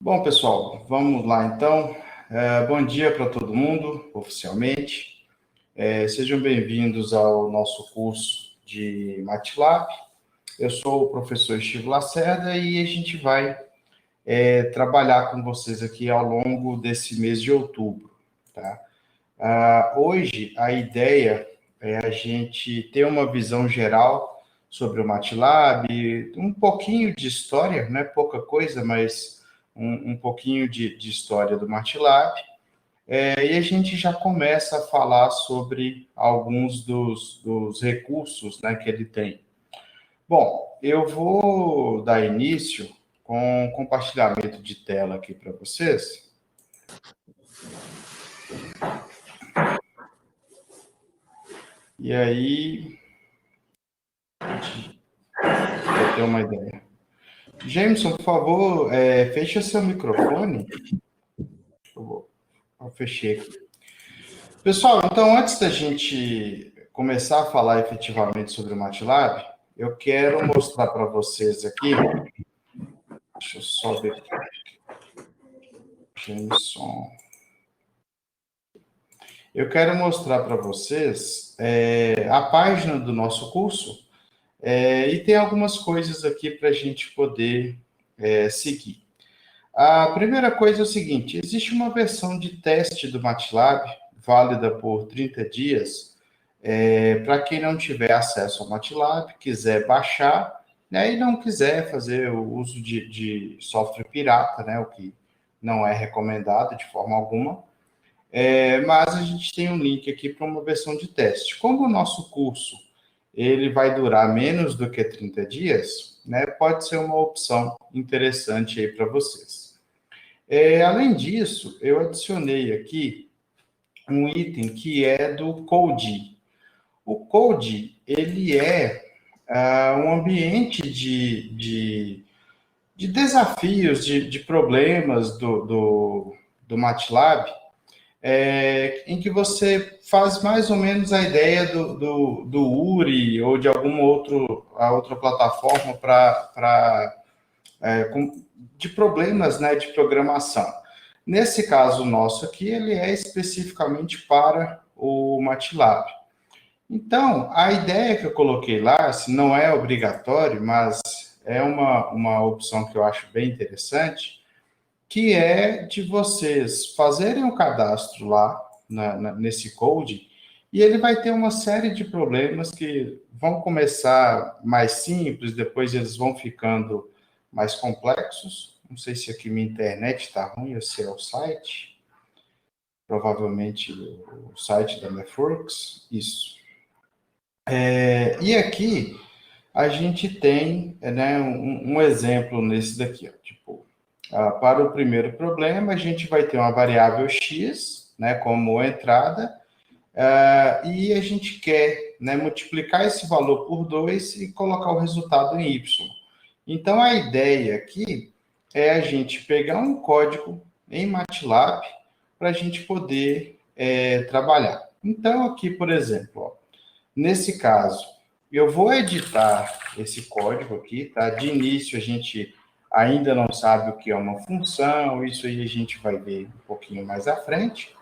Bom, pessoal, vamos lá então. Bom dia para todo mundo, oficialmente. Sejam bem-vindos ao nosso curso de MATLAB. Eu sou o professor Steve Lacerda e a gente vai trabalhar com vocês aqui ao longo desse mês de outubro, tá? Hoje, a ideia é a gente ter uma visão geral sobre o MATLAB, um pouquinho de história, não é pouca coisa, mas um pouquinho de história do MATLAB, e a gente já começa a falar sobre alguns dos recursos, né, que ele tem. Bom, eu vou dar início com um compartilhamento de tela aqui para vocês. E aí, para ter uma ideia. Jameson, por favor, feche seu microfone. Eu fechei aqui. Pessoal, então, antes da gente começar a falar efetivamente sobre o MATLAB, eu quero mostrar para vocês aqui. Deixa eu só ver. Jameson. Eu quero mostrar para vocês a página do nosso curso e tem algumas coisas aqui para a gente poder seguir. A primeira coisa é o seguinte: existe uma versão de teste do MATLAB, válida por 30 dias, para quem não tiver acesso ao MATLAB, quiser baixar, né, e não quiser fazer o uso de software pirata, né, o que não é recomendado de forma alguma, mas a gente tem um link aqui para uma versão de teste. Como o nosso curso ele vai durar menos do que 30 dias, né, pode ser uma opção interessante aí para vocês. Além disso, eu adicionei aqui um item que é do Code. O Code, ele é um ambiente de desafios, de problemas do MATLAB, em que você faz mais ou menos a ideia do URI ou de alguma outra plataforma de problemas, né, de programação. Nesse caso nosso aqui, ele é especificamente para o MATLAB. Então, a ideia que eu coloquei lá, assim, não é obrigatório, mas é uma opção que eu acho bem interessante, que é de vocês fazerem o cadastro lá nesse code, e ele vai ter uma série de problemas que vão começar mais simples, depois eles vão ficando mais complexos. Não sei se aqui minha internet está ruim ou se é o site. Provavelmente o site da Networks. Isso. E aqui a gente tem, né, um exemplo nesse daqui. Ó, tipo, para o primeiro problema, a gente vai ter uma variável x, né, como entrada, e a gente quer, né, multiplicar esse valor por 2 e colocar o resultado em y. Então, a ideia aqui é a gente pegar um código em MATLAB para a gente poder trabalhar. Então, aqui, por exemplo, ó, nesse caso, eu vou editar esse código aqui, tá? De início, a gente ainda não sabe o que é uma função, isso aí a gente vai ver um pouquinho mais à frente.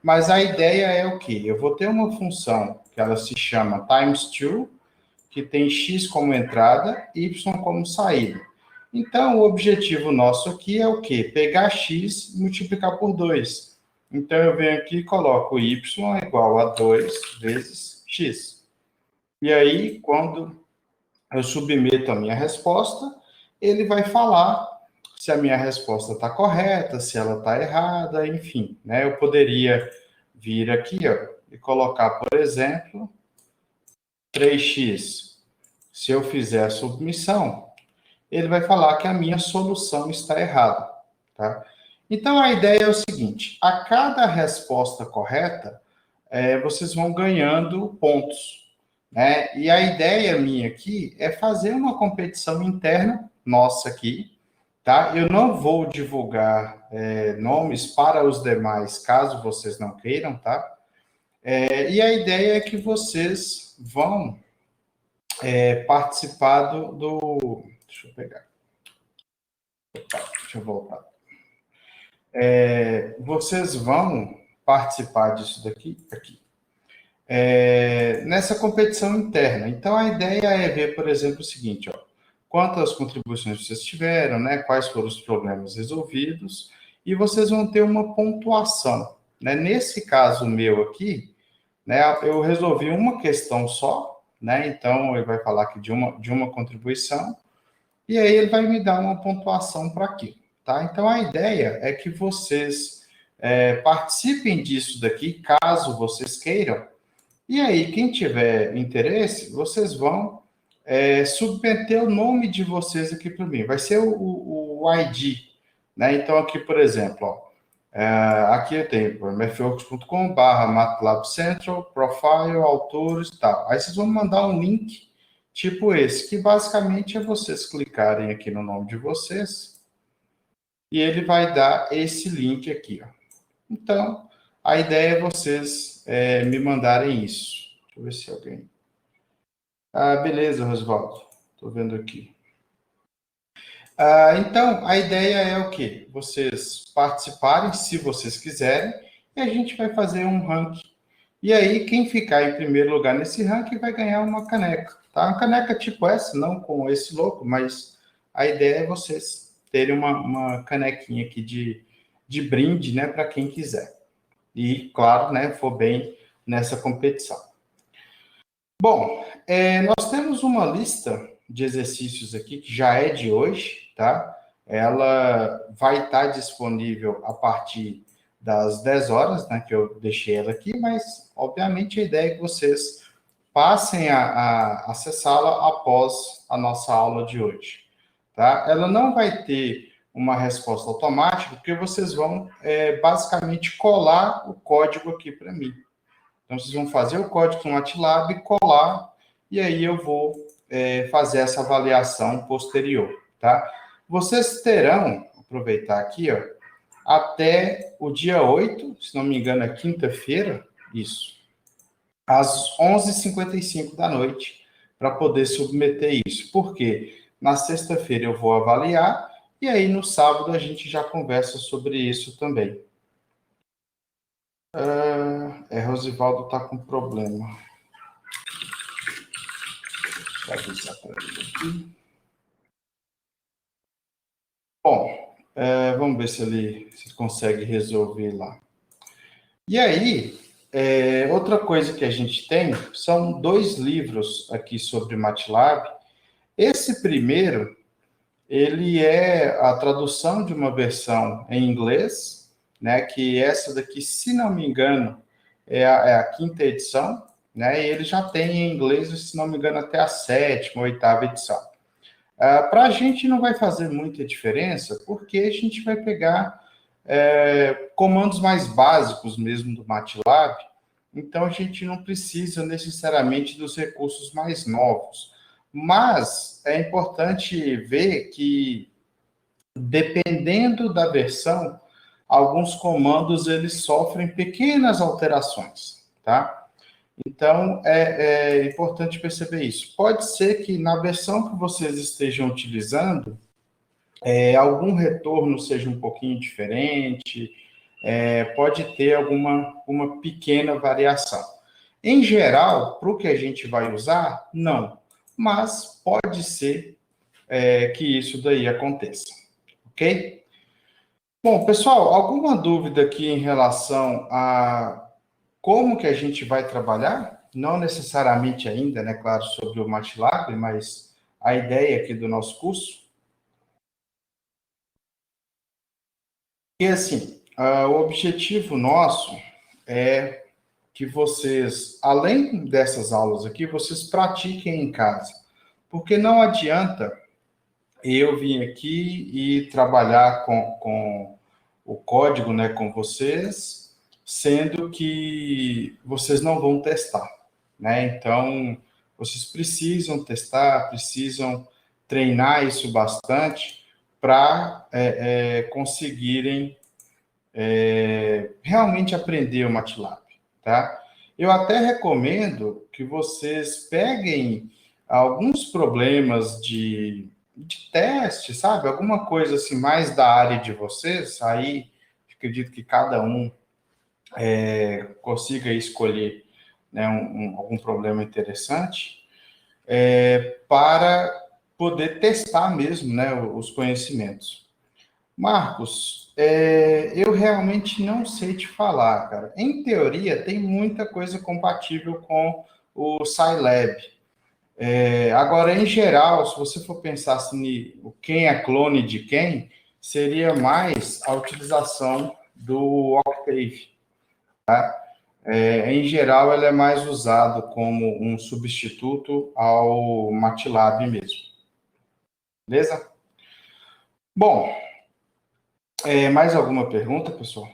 Mas a ideia é o quê? Eu vou ter uma função que ela se chama times2, que tem x como entrada, y como saída. Então, o objetivo nosso aqui é o quê? Pegar x e multiplicar por 2. Então, eu venho aqui e coloco y igual a 2 vezes x. E aí, quando eu submeto a minha resposta, ele vai falar se a minha resposta está correta, se ela está errada, enfim. Né? Eu poderia vir aqui ó, e colocar, por exemplo, 3x. Se eu fizer a submissão, ele vai falar que a minha solução está errada. Tá? Então, a ideia é o seguinte, a cada resposta correta, vocês vão ganhando pontos. Né? E a ideia minha aqui é fazer uma competição interna nossa aqui, tá? Eu não vou divulgar nomes para os demais, caso vocês não queiram, tá? E a ideia é que vocês vão participar do... Deixa eu pegar. Deixa eu voltar. vocês vão participar disso daqui, aqui, nessa competição interna. Então, a ideia é ver, por exemplo, o seguinte, ó, quantas contribuições vocês tiveram, né, quais foram os problemas resolvidos, e vocês vão ter uma pontuação. Né? Nesse caso meu aqui, né, eu resolvi uma questão só, né, então ele vai falar aqui de uma contribuição, e aí ele vai me dar uma pontuação para aquilo. Tá? Então, a ideia é que vocês participem disso daqui, caso vocês queiram, e aí, quem tiver interesse, vocês vão submeter o nome de vocês aqui para mim. Vai ser o ID. Né? Então, aqui, por exemplo, ó, aqui eu tenho mfocus.com/, MATLAB Central, Profile, autores e tal. Aí vocês vão mandar um link tipo esse, que basicamente é vocês clicarem aqui no nome de vocês e ele vai dar esse link aqui. Ó. Então, a ideia é vocês me mandarem isso. Deixa eu ver se alguém... Ah, beleza, Rosvaldo. Estou vendo aqui. Então, a ideia é o quê? Vocês participarem, se vocês quiserem, e a gente vai fazer um ranking. E aí, quem ficar em primeiro lugar nesse ranking vai ganhar uma caneca. Tá? Uma caneca tipo essa, não com esse logo, mas a ideia é vocês terem uma canequinha aqui de brinde, né, para quem quiser. E, claro, né, for bem nessa competição. Bom, nós temos uma lista de exercícios aqui que já é de hoje, tá? Ela vai estar disponível a partir das 10 horas, né, que eu deixei ela aqui, mas, obviamente, a ideia é que vocês passem a acessá-la após a nossa aula de hoje, tá? Ela não vai ter uma resposta automática, porque vocês vão, basicamente, colar o código aqui para mim. Então, vocês vão fazer o código no MATLAB, colar, e aí eu vou fazer essa avaliação posterior, tá? Vocês terão, aproveitar aqui, ó, até o dia 8, se não me engano, é quinta-feira, isso, às 11h55 da noite, para poder submeter isso. Por quê? Na sexta-feira eu vou avaliar, e aí no sábado a gente já conversa sobre isso também. Rosivaldo está com problema. Deixa eu avisar para ele aqui. Bom, vamos ver se ele consegue resolver lá. E aí, outra coisa que a gente tem são 2 livros aqui sobre MATLAB. Esse primeiro, ele é a tradução de uma versão em inglês, né, que essa daqui, se não me engano, é a quinta edição, né, e ele já tem em inglês, se não me engano, até a 7ª, 8ª edição. Para a gente não vai fazer muita diferença, porque a gente vai pegar comandos mais básicos mesmo do MATLAB, então a gente não precisa necessariamente dos recursos mais novos. Mas é importante ver que, dependendo da versão, alguns comandos eles sofrem pequenas alterações, tá? Então, é importante perceber isso. Pode ser que na versão que vocês estejam utilizando, algum retorno seja um pouquinho diferente, pode ter uma pequena variação. Em geral, para o que a gente vai usar, não. Mas pode ser que isso daí aconteça. Ok? Bom, pessoal, alguma dúvida aqui em relação a como que a gente vai trabalhar? Não necessariamente ainda, né, claro, sobre o MATLAB, mas a ideia aqui do nosso curso. E assim, o objetivo nosso é que vocês, além dessas aulas aqui, vocês pratiquem em casa. Porque não adianta eu vir aqui e trabalhar com o código, né, com vocês, sendo que vocês não vão testar, né? Então, vocês precisam testar, precisam treinar isso bastante para conseguirem realmente aprender o MATLAB, tá? Eu até recomendo que vocês peguem alguns problemas de teste, sabe? Alguma coisa assim mais da área de vocês, aí acredito que cada um consiga escolher, né, algum problema interessante, para poder testar mesmo, né, os conhecimentos. Marcos, eu realmente não sei te falar, cara. Em teoria, tem muita coisa compatível com o Scilab. Agora, em geral, se você for pensar assim, quem é clone de quem, seria mais a utilização do Octave. Em geral, ele é mais usado como um substituto ao MATLAB mesmo. Beleza? Bom, mais alguma pergunta, pessoal?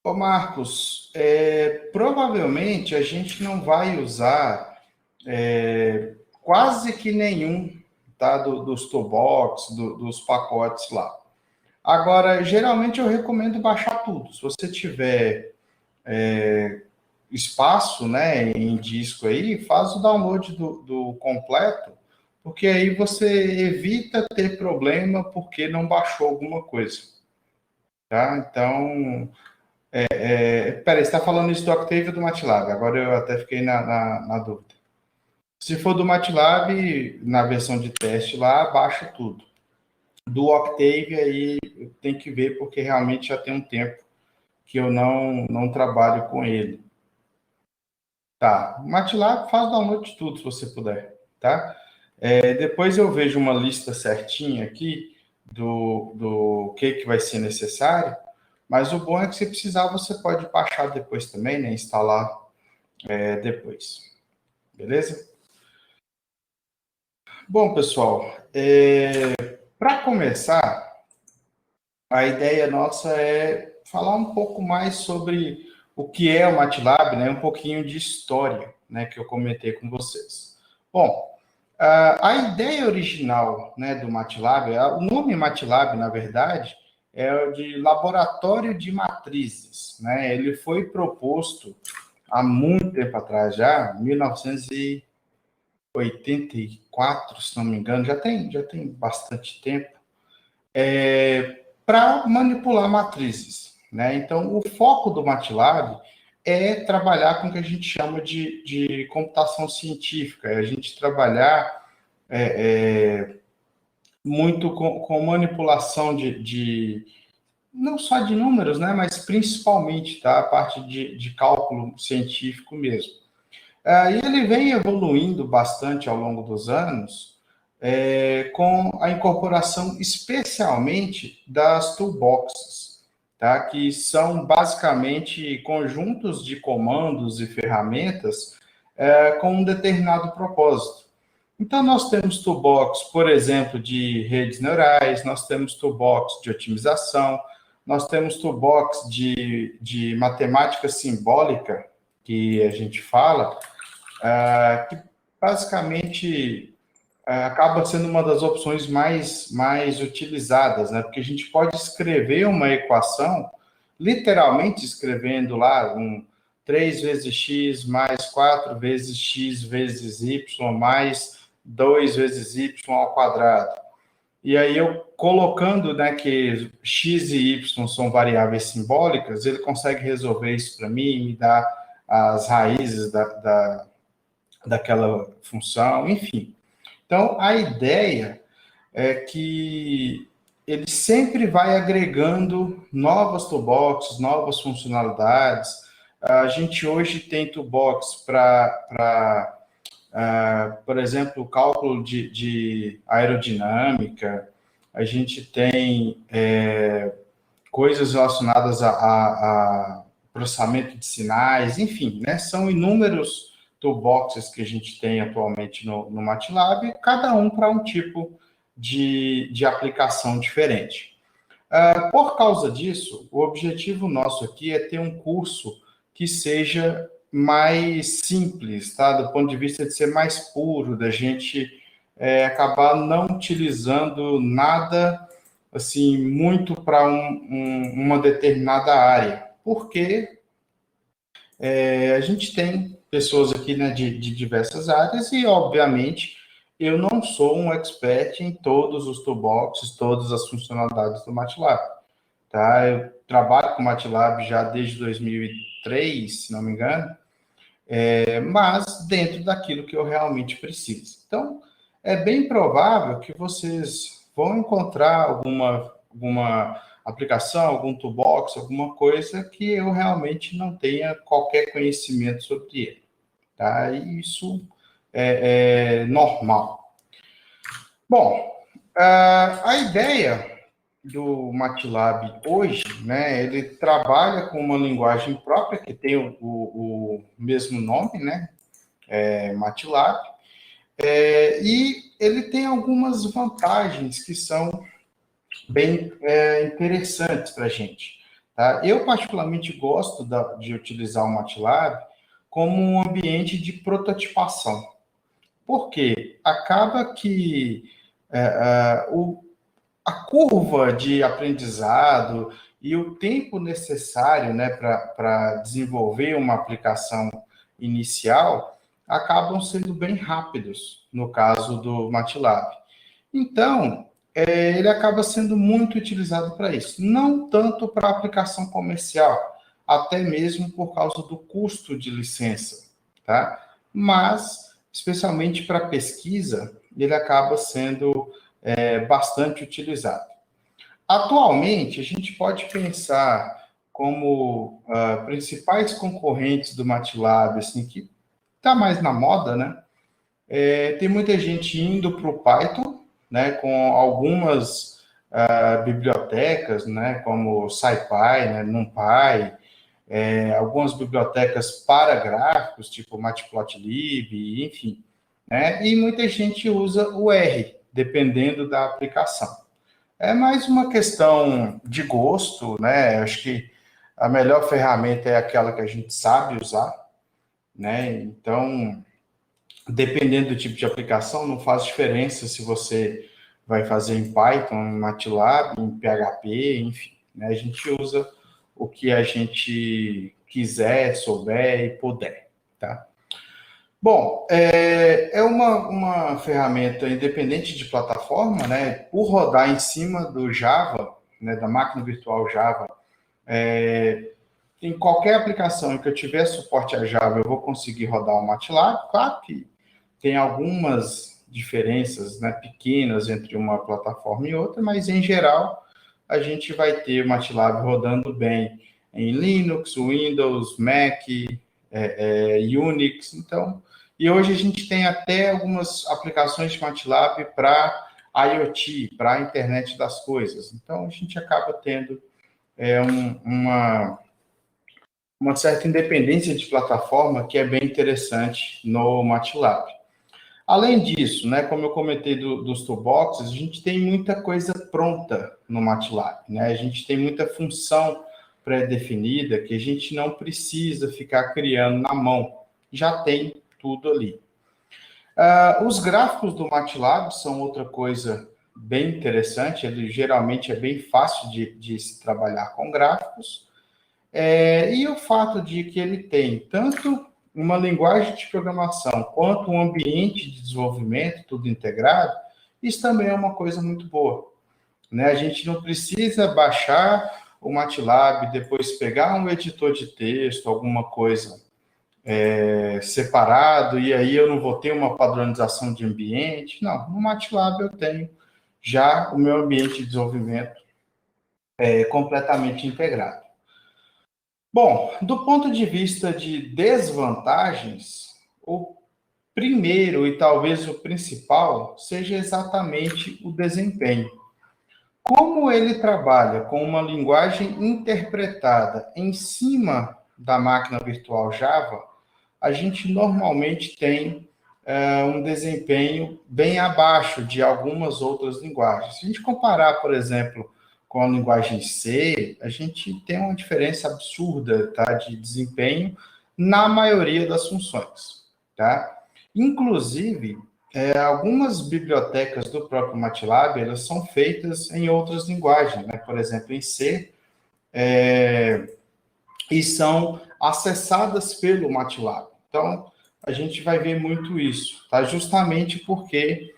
Ô Marcos, provavelmente a gente não vai usar quase que nenhum, tá, dos toolbox, dos pacotes lá. Agora, geralmente eu recomendo baixar tudo. Se você tiver espaço, né, em disco aí, faz o download do completo, porque aí você evita ter problema porque não baixou alguma coisa, tá? Então, peraí, você está falando isso do Octave ou do MATLAB? Agora eu até fiquei na dúvida. Se for do MATLAB, na versão de teste lá, baixa tudo. Do Octave aí tem que ver, porque realmente já tem um tempo que eu não trabalho com ele. Tá, o MATLAB faz download de tudo, se você puder, tá? Depois eu vejo uma lista certinha aqui do que vai ser necessário, mas o bom é que se precisar, você pode baixar depois também, né? Instalar depois. Beleza? Bom, pessoal, para começar, a ideia nossa é falar um pouco mais sobre o que é o MATLAB, né? Um pouquinho de história, né? Que eu comentei com vocês. Bom, a ideia original, né, do MATLAB, o nome MATLAB, na verdade, é o de Laboratório de Matrizes, né? Ele foi proposto há muito tempo atrás, já, 1984, se não me engano, já tem bastante tempo, para manipular matrizes, né? Então, o foco do MATLAB é trabalhar com o que a gente chama de computação científica, é a gente trabalhar muito com manipulação não só de números, né, mas principalmente, tá, a parte de cálculo científico mesmo. E ele vem evoluindo bastante ao longo dos anos, com a incorporação especialmente das toolboxes, tá, que são basicamente conjuntos de comandos e ferramentas com um determinado propósito. Então, nós temos toolbox, por exemplo, de redes neurais, nós temos toolbox de otimização, nós temos toolbox de matemática simbólica, que a gente fala, que basicamente acaba sendo uma das opções mais utilizadas, né? Porque a gente pode escrever uma equação, literalmente escrevendo lá 3 vezes x mais 4 vezes x vezes y mais 2 vezes y ao quadrado. E aí eu colocando, né, que x e y são variáveis simbólicas, ele consegue resolver isso para mim, me dar as raízes daquela função, enfim. Então, a ideia é que ele sempre vai agregando novas toolboxes, novas funcionalidades. A gente hoje tem toolbox para por exemplo, cálculo de aerodinâmica, a gente tem coisas relacionadas a processamento de sinais, enfim, né? São inúmeros toolboxes que a gente tem atualmente no MATLAB, cada um para um tipo de aplicação diferente. Por causa disso, o objetivo nosso aqui é ter um curso que seja mais simples, tá? Do ponto de vista de ser mais puro, da gente acabar não utilizando nada assim, muito para uma determinada área, porque a gente tem pessoas aqui, né, de diversas áreas e, obviamente, eu não sou um expert em todos os toolboxes, todas as funcionalidades do MATLAB, tá? Eu trabalho com MATLAB já desde 2003, se não me engano, mas dentro daquilo que eu realmente preciso. Então, é bem provável que vocês vão encontrar alguma aplicação, algum toolbox, alguma coisa que eu realmente não tenha qualquer conhecimento sobre ele, tá? E isso é normal. Bom, a ideia do MATLAB hoje, né, ele trabalha com uma linguagem própria que tem o mesmo nome, né, MATLAB, e ele tem algumas vantagens que são bem interessantes para a gente. Tá? Eu, particularmente, gosto de utilizar o MATLAB como um ambiente de prototipação. Por quê? Acaba que a curva de aprendizado e o tempo necessário, né, para desenvolver uma aplicação inicial acabam sendo bem rápidos no caso do MATLAB. Então, ele acaba sendo muito utilizado para isso. Não tanto para aplicação comercial, até mesmo por causa do custo de licença, tá? Mas, especialmente para pesquisa, ele acaba sendo bastante utilizado. Atualmente, a gente pode pensar como principais concorrentes do MATLAB, assim, que está mais na moda, né? Tem muita gente indo para o Python, né, com algumas bibliotecas, né, como SciPy, né, NumPy, algumas bibliotecas para gráficos, tipo Matplotlib, enfim. Né, e muita gente usa o R, dependendo da aplicação. É mais uma questão de gosto, né? Acho que a melhor ferramenta é aquela que a gente sabe usar, né? Então, dependendo do tipo de aplicação, não faz diferença se você vai fazer em Python, em MATLAB, em PHP, enfim. Né? A gente usa o que a gente quiser, souber e puder, tá? Bom, é uma ferramenta independente de plataforma, né? Por rodar em cima do Java, né, da máquina virtual Java, em qualquer aplicação em que eu tiver suporte a Java, eu vou conseguir rodar o MATLAB. Claro que tem algumas diferenças, né, pequenas entre uma plataforma e outra, mas em geral a gente vai ter o MATLAB rodando bem em Linux, Windows, Mac, Unix, então. E hoje a gente tem até algumas aplicações de MATLAB para IoT, para a internet das coisas. Então a gente acaba tendo uma certa independência de plataforma que é bem interessante no MATLAB. Além disso, né, como eu comentei dos toolboxes, a gente tem muita coisa pronta no MATLAB, né? A gente tem muita função pré-definida que a gente não precisa ficar criando na mão. Já tem tudo ali. Os gráficos do MATLAB são outra coisa bem interessante. Ele geralmente é bem fácil de se trabalhar com gráficos. E o fato de que ele tem tanto uma linguagem de programação quanto um ambiente de desenvolvimento, tudo integrado, isso também é uma coisa muito boa. Né? A gente não precisa baixar o MATLAB, depois pegar um editor de texto, alguma coisa separado, e aí eu não vou ter uma padronização de ambiente. Não, no MATLAB eu tenho já o meu ambiente de desenvolvimento completamente integrado. Bom, do ponto de vista de desvantagens, o primeiro e talvez o principal seja exatamente o desempenho. Como ele trabalha com uma linguagem interpretada em cima da máquina virtual Java, a gente normalmente tem um desempenho bem abaixo de algumas outras linguagens. Se a gente comparar, por exemplo, com a linguagem C, a gente tem uma diferença absurda, tá, de desempenho na maioria das funções, tá? Inclusive, algumas bibliotecas do próprio MATLAB, elas são feitas em outras linguagens, né? Por exemplo, em C, e são acessadas pelo MATLAB. Então, a gente vai ver muito isso, tá? Justamente porque,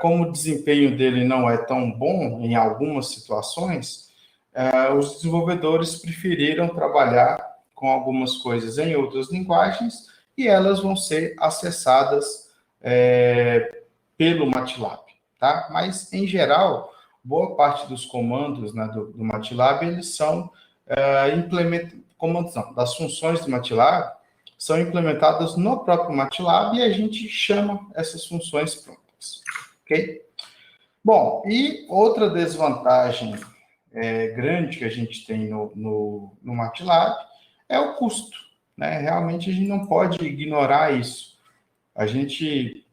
como o desempenho dele não é tão bom em algumas situações, os desenvolvedores preferiram trabalhar com algumas coisas em outras linguagens e elas vão ser acessadas pelo MATLAB, tá? Mas, em geral, boa parte dos comandos, né, do MATLAB, eles são comandos, não, das funções do MATLAB são implementadas no próprio MATLAB e a gente chama essas funções prontas, ok? Bom, e outra desvantagem grande que a gente tem no MATLAB é o custo, né? Realmente a gente não pode ignorar isso. A gente,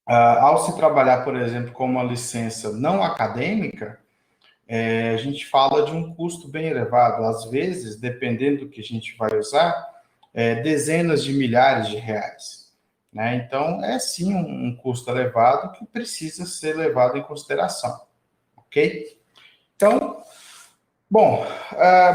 ao se trabalhar, por exemplo, com uma licença não acadêmica, a gente fala de um custo bem elevado. Às vezes, dependendo do que a gente vai usar, dezenas de milhares de reais, né? Então, é sim um custo elevado que precisa ser levado em consideração, ok? Então, bom,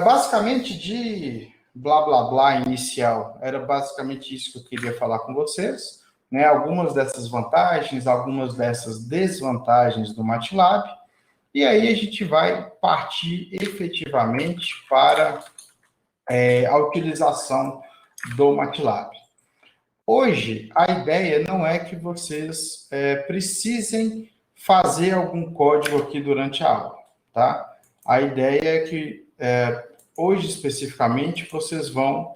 basicamente de blá blá blá inicial, era basicamente isso que eu queria falar com vocês, né? Algumas dessas vantagens, algumas dessas desvantagens do MATLAB, e aí a gente vai partir efetivamente para a utilização do MATLAB. Hoje, a ideia não é que vocês precisem fazer algum código aqui durante a aula, tá? A ideia é que, hoje especificamente, vocês vão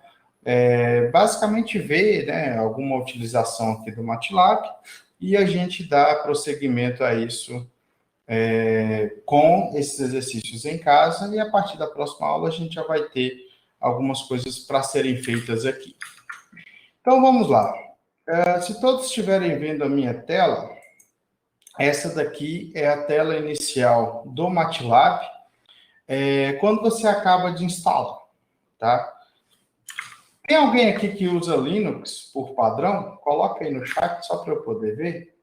basicamente ver, né, alguma utilização aqui do MATLAB e a gente dá prosseguimento a isso com esses exercícios em casa, e a partir da próxima aula a gente já vai ter algumas coisas para serem feitas aqui. Então, vamos lá. Se todos estiverem vendo a minha tela, essa daqui é a tela inicial do MATLAB, quando você acaba de instalar, tá? Tem alguém aqui que usa Linux por padrão? Coloca aí no chat, só para eu poder ver.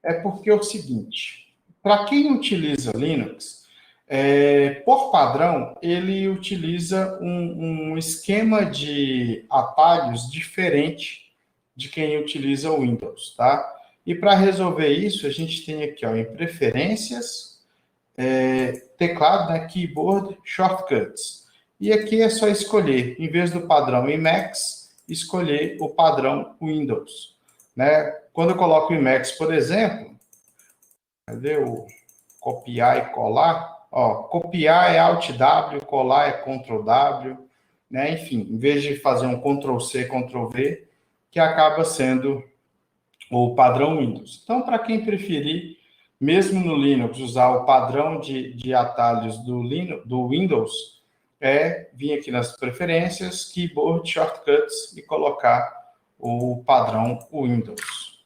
É porque é o seguinte, para quem utiliza Linux, por padrão, ele utiliza um esquema de atalhos diferente de quem utiliza o Windows, tá? E para resolver isso, a gente tem aqui, ó, em preferências, teclado, né, keyboard, shortcuts. E aqui é só escolher, em vez do padrão Emacs, escolher o padrão Windows, né? Quando eu coloco Emacs, por exemplo, cadê o copiar e colar? Ó, copiar é Alt W, colar é Ctrl W, né? Enfim, em vez de fazer um Ctrl C, Ctrl V, que acaba sendo o padrão Windows. Então, para quem preferir, mesmo no Linux, usar o padrão de atalhos do Windows, vir aqui nas preferências, keyboard, shortcuts e colocar o padrão Windows.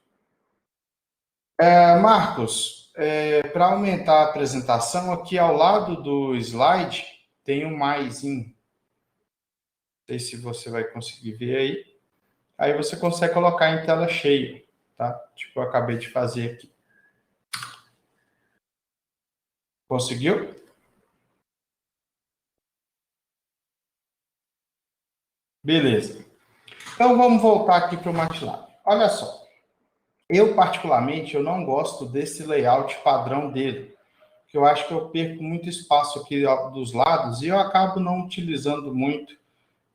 Marcos, para aumentar a apresentação, aqui ao lado do slide tem um maisinho. Não sei se você vai conseguir ver aí. Aí você consegue colocar em tela cheia, tá? Tipo, eu acabei de fazer aqui. Conseguiu? Beleza. Então, vamos voltar aqui para o MATLAB. Olha só. Eu, particularmente, eu não gosto desse layout padrão dele, porque eu acho que eu perco muito espaço aqui dos lados e eu acabo não utilizando muito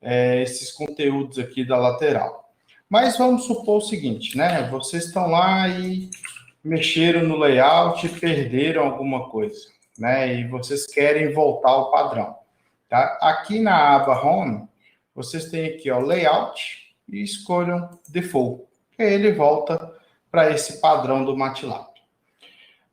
esses conteúdos aqui da lateral. Mas vamos supor o seguinte, né? Vocês estão lá e mexeram no layout e perderam alguma coisa, né? E vocês querem voltar ao padrão, tá? Aqui na aba Home, vocês têm aqui, ó, Layout e escolham Default. E aí ele volta para esse padrão do MATLAB.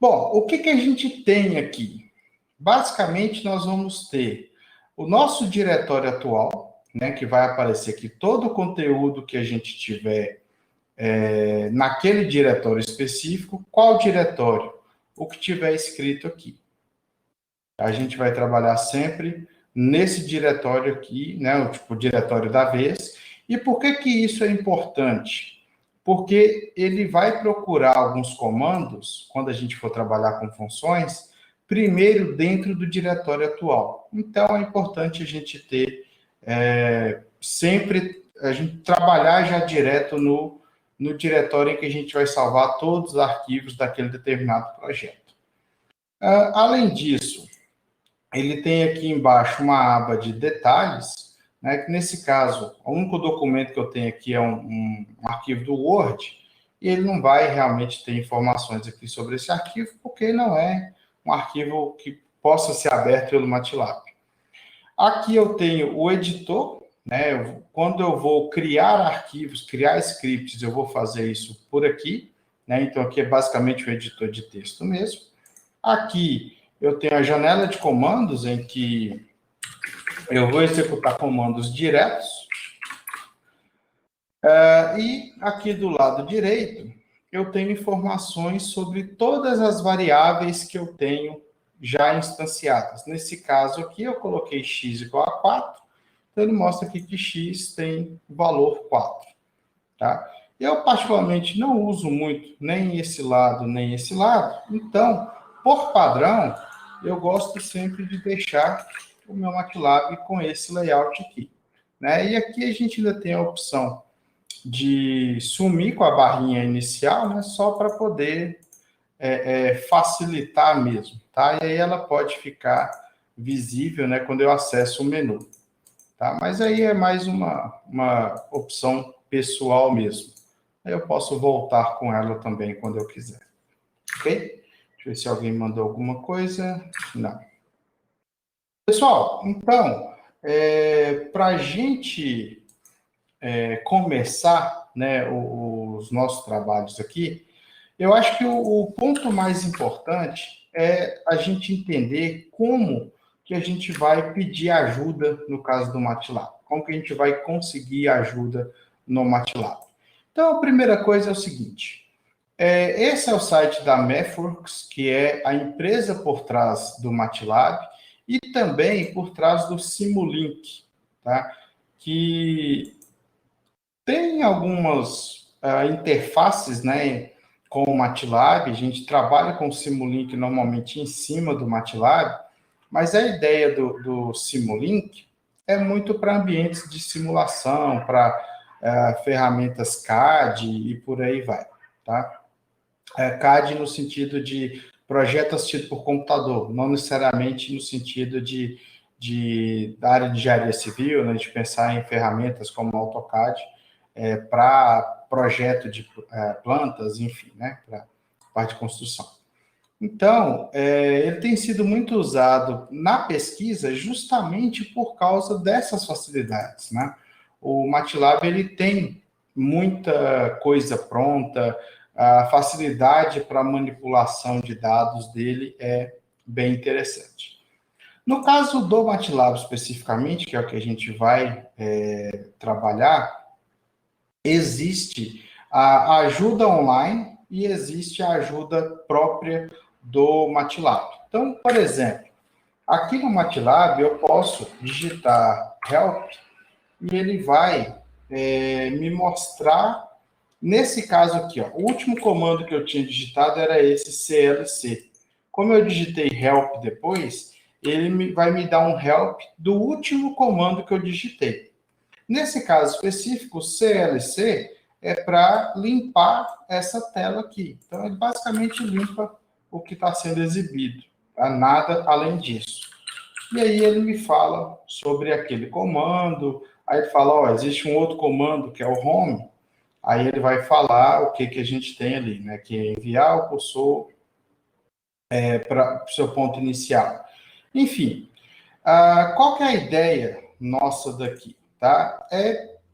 Bom, o que a gente tem aqui? Basicamente, nós vamos ter o nosso diretório atual, né, que vai aparecer aqui todo o conteúdo que a gente tiver naquele diretório específico. Qual diretório? O que tiver escrito aqui. A gente vai trabalhar sempre nesse diretório aqui, né, o diretório da vez. E por que isso é importante? porque ele vai procurar alguns comandos, quando a gente for trabalhar com funções, primeiro dentro do diretório atual. Então, é importante a gente ter sempre, a gente trabalhar já direto no diretório em que a gente vai salvar todos os arquivos daquele determinado projeto. Além disso, ele tem aqui embaixo uma aba de detalhes, né, que nesse caso, o único documento que eu tenho aqui é um arquivo do Word, e ele não vai realmente ter informações aqui sobre esse arquivo, porque não é um arquivo que possa ser aberto pelo MATLAB. Aqui eu tenho o editor, né, quando eu vou criar arquivos, criar scripts, eu vou fazer isso por aqui, né, então aqui é basicamente o editor de texto mesmo. Aqui eu tenho a janela de comandos em que eu vou executar comandos diretos. E aqui do lado direito, eu tenho informações sobre todas as variáveis que eu tenho já instanciadas. Nesse caso aqui, eu coloquei x igual a 4, então ele mostra aqui que x tem valor 4. Tá? Eu, particularmente, não uso muito nem esse lado, nem esse lado, então, por padrão, eu gosto sempre de deixar o meu MATLAB com esse layout aqui. Né? E aqui a gente ainda tem a opção de sumir com a barrinha inicial, né? Só para poder facilitar mesmo. Tá? E aí ela pode ficar visível, né, quando eu acesso o menu. Tá? Mas aí é mais uma opção pessoal mesmo. Aí eu posso voltar com ela também quando eu quiser. Ok? Deixa eu ver se alguém mandou alguma coisa. Não. Pessoal, então, para a gente começar, né, os nossos trabalhos aqui, eu acho que o ponto mais importante é a gente entender como que a gente vai pedir ajuda no caso do MATLAB. Como que a gente vai conseguir ajuda no MATLAB. Então, a primeira coisa é o seguinte. Esse é o site da MathWorks, que é a empresa por trás do MATLAB e também por trás do Simulink, tá? Que tem algumas interfaces, né, com o MATLAB. A gente trabalha com o Simulink normalmente em cima do MATLAB, mas a ideia do Simulink é muito para ambientes de simulação, para ferramentas CAD e por aí vai, tá? CAD no sentido de projeto assistido por computador, não necessariamente no sentido da área de engenharia civil, né, de pensar em ferramentas como o AutoCAD para projeto de plantas, enfim, né, para parte de construção. Então, ele tem sido muito usado na pesquisa justamente por causa dessas facilidades, né? O MATLAB, ele tem muita coisa pronta, a facilidade para manipulação de dados dele é bem interessante. No caso do MATLAB especificamente, que é o que a gente vai trabalhar, existe a ajuda online e existe a ajuda própria do MATLAB. Então, por exemplo, aqui no MATLAB eu posso digitar help e ele vai me mostrar, nesse caso aqui, ó, o último comando que eu tinha digitado era esse CLC. Como eu digitei help depois, ele vai me dar um help do último comando que eu digitei. Nesse caso específico, o CLC é para limpar essa tela aqui. Então, ele basicamente limpa o que está sendo exibido, tá? Nada além disso. E aí ele me fala sobre aquele comando, aí ele fala, ó, existe um outro comando que é o home, aí ele vai falar o que a gente tem ali, né? Que é enviar o cursor para o seu ponto inicial. Enfim, qual que é a ideia nossa daqui, tá?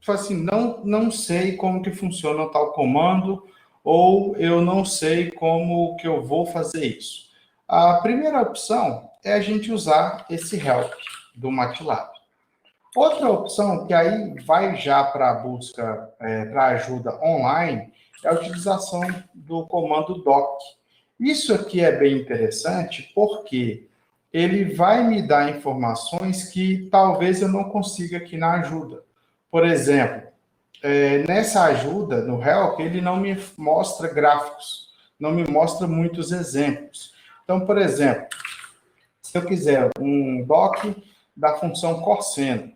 Assim, não sei como que funciona tal comando, ou eu não sei como que eu vou fazer isso. A primeira opção é a gente usar esse help do MATLAB. Outra opção, que aí vai já para a busca, para ajuda online, é a utilização do comando doc. Isso aqui é bem interessante porque ele vai me dar informações que talvez eu não consiga aqui na ajuda. Por exemplo, nessa ajuda, no Help, ele não me mostra gráficos, não me mostra muitos exemplos. Então, por exemplo, se eu quiser um doc da função cosseno,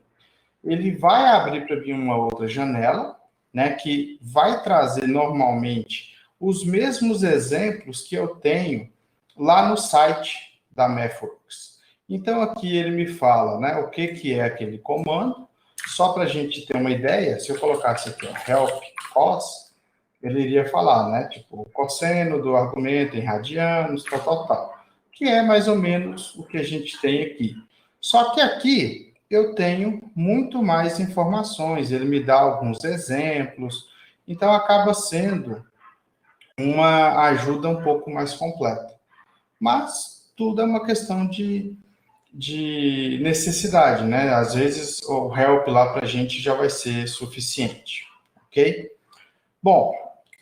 ele vai abrir para mim uma outra janela, né, que vai trazer normalmente os mesmos exemplos que eu tenho lá no site da MathWorks. Então, aqui ele me fala, né, o que é aquele comando. Só para a gente ter uma ideia, se eu colocasse aqui, ó, help cos, ele iria falar, né, tipo, o cosseno do argumento em radianos, tal, que é mais ou menos o que a gente tem aqui. Só que aqui eu tenho muito mais informações, ele me dá alguns exemplos, então acaba sendo uma ajuda um pouco mais completa. Mas tudo é uma questão de necessidade, né? Às vezes o help lá para a gente já vai ser suficiente, ok? Bom,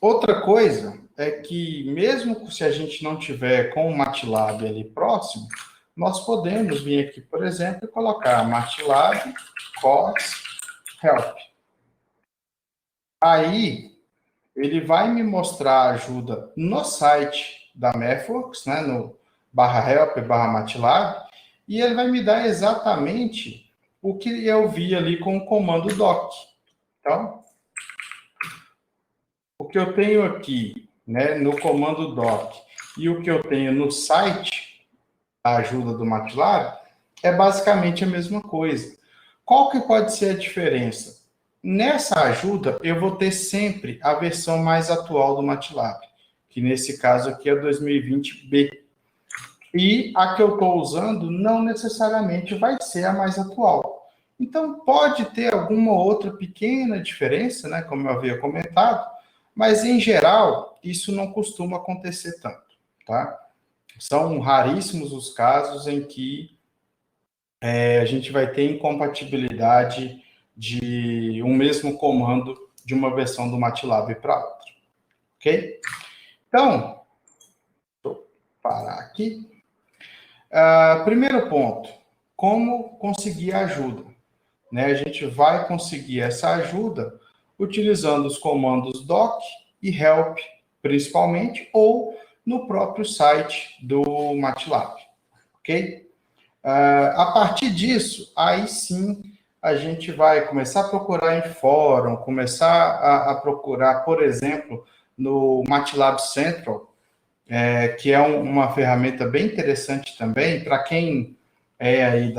outra coisa é que mesmo se a gente não tiver com o MATLAB ali próximo, nós podemos vir aqui, por exemplo, e colocar MATLAB cos help. Aí ele vai me mostrar a ajuda no site da MathWorks, né, no /help /MATLAB, e ele vai me dar exatamente o que eu vi ali com o comando doc. Então, o que eu tenho aqui, né, no comando doc e o que eu tenho no site da ajuda do MATLAB é basicamente a mesma coisa. Qual que pode ser a diferença? Nessa ajuda, eu vou ter sempre a versão mais atual do MATLAB, que nesse caso aqui é 2020B. E a que eu estou usando não necessariamente vai ser a mais atual. Então, pode ter alguma outra pequena diferença, né, como eu havia comentado, mas, em geral, isso não costuma acontecer tanto, tá? São raríssimos os casos em que a gente vai ter incompatibilidade de um mesmo comando de uma versão do MATLAB para outra, ok? Então, vou parar aqui. Primeiro ponto, como conseguir ajuda? Né? A gente vai conseguir essa ajuda utilizando os comandos doc e help, principalmente, ou no próprio site do MATLAB, ok? A partir disso, aí sim, a gente vai começar a procurar em fórum, começar a procurar, por exemplo, no MATLAB Central, que é uma ferramenta bem interessante também, para quem é aí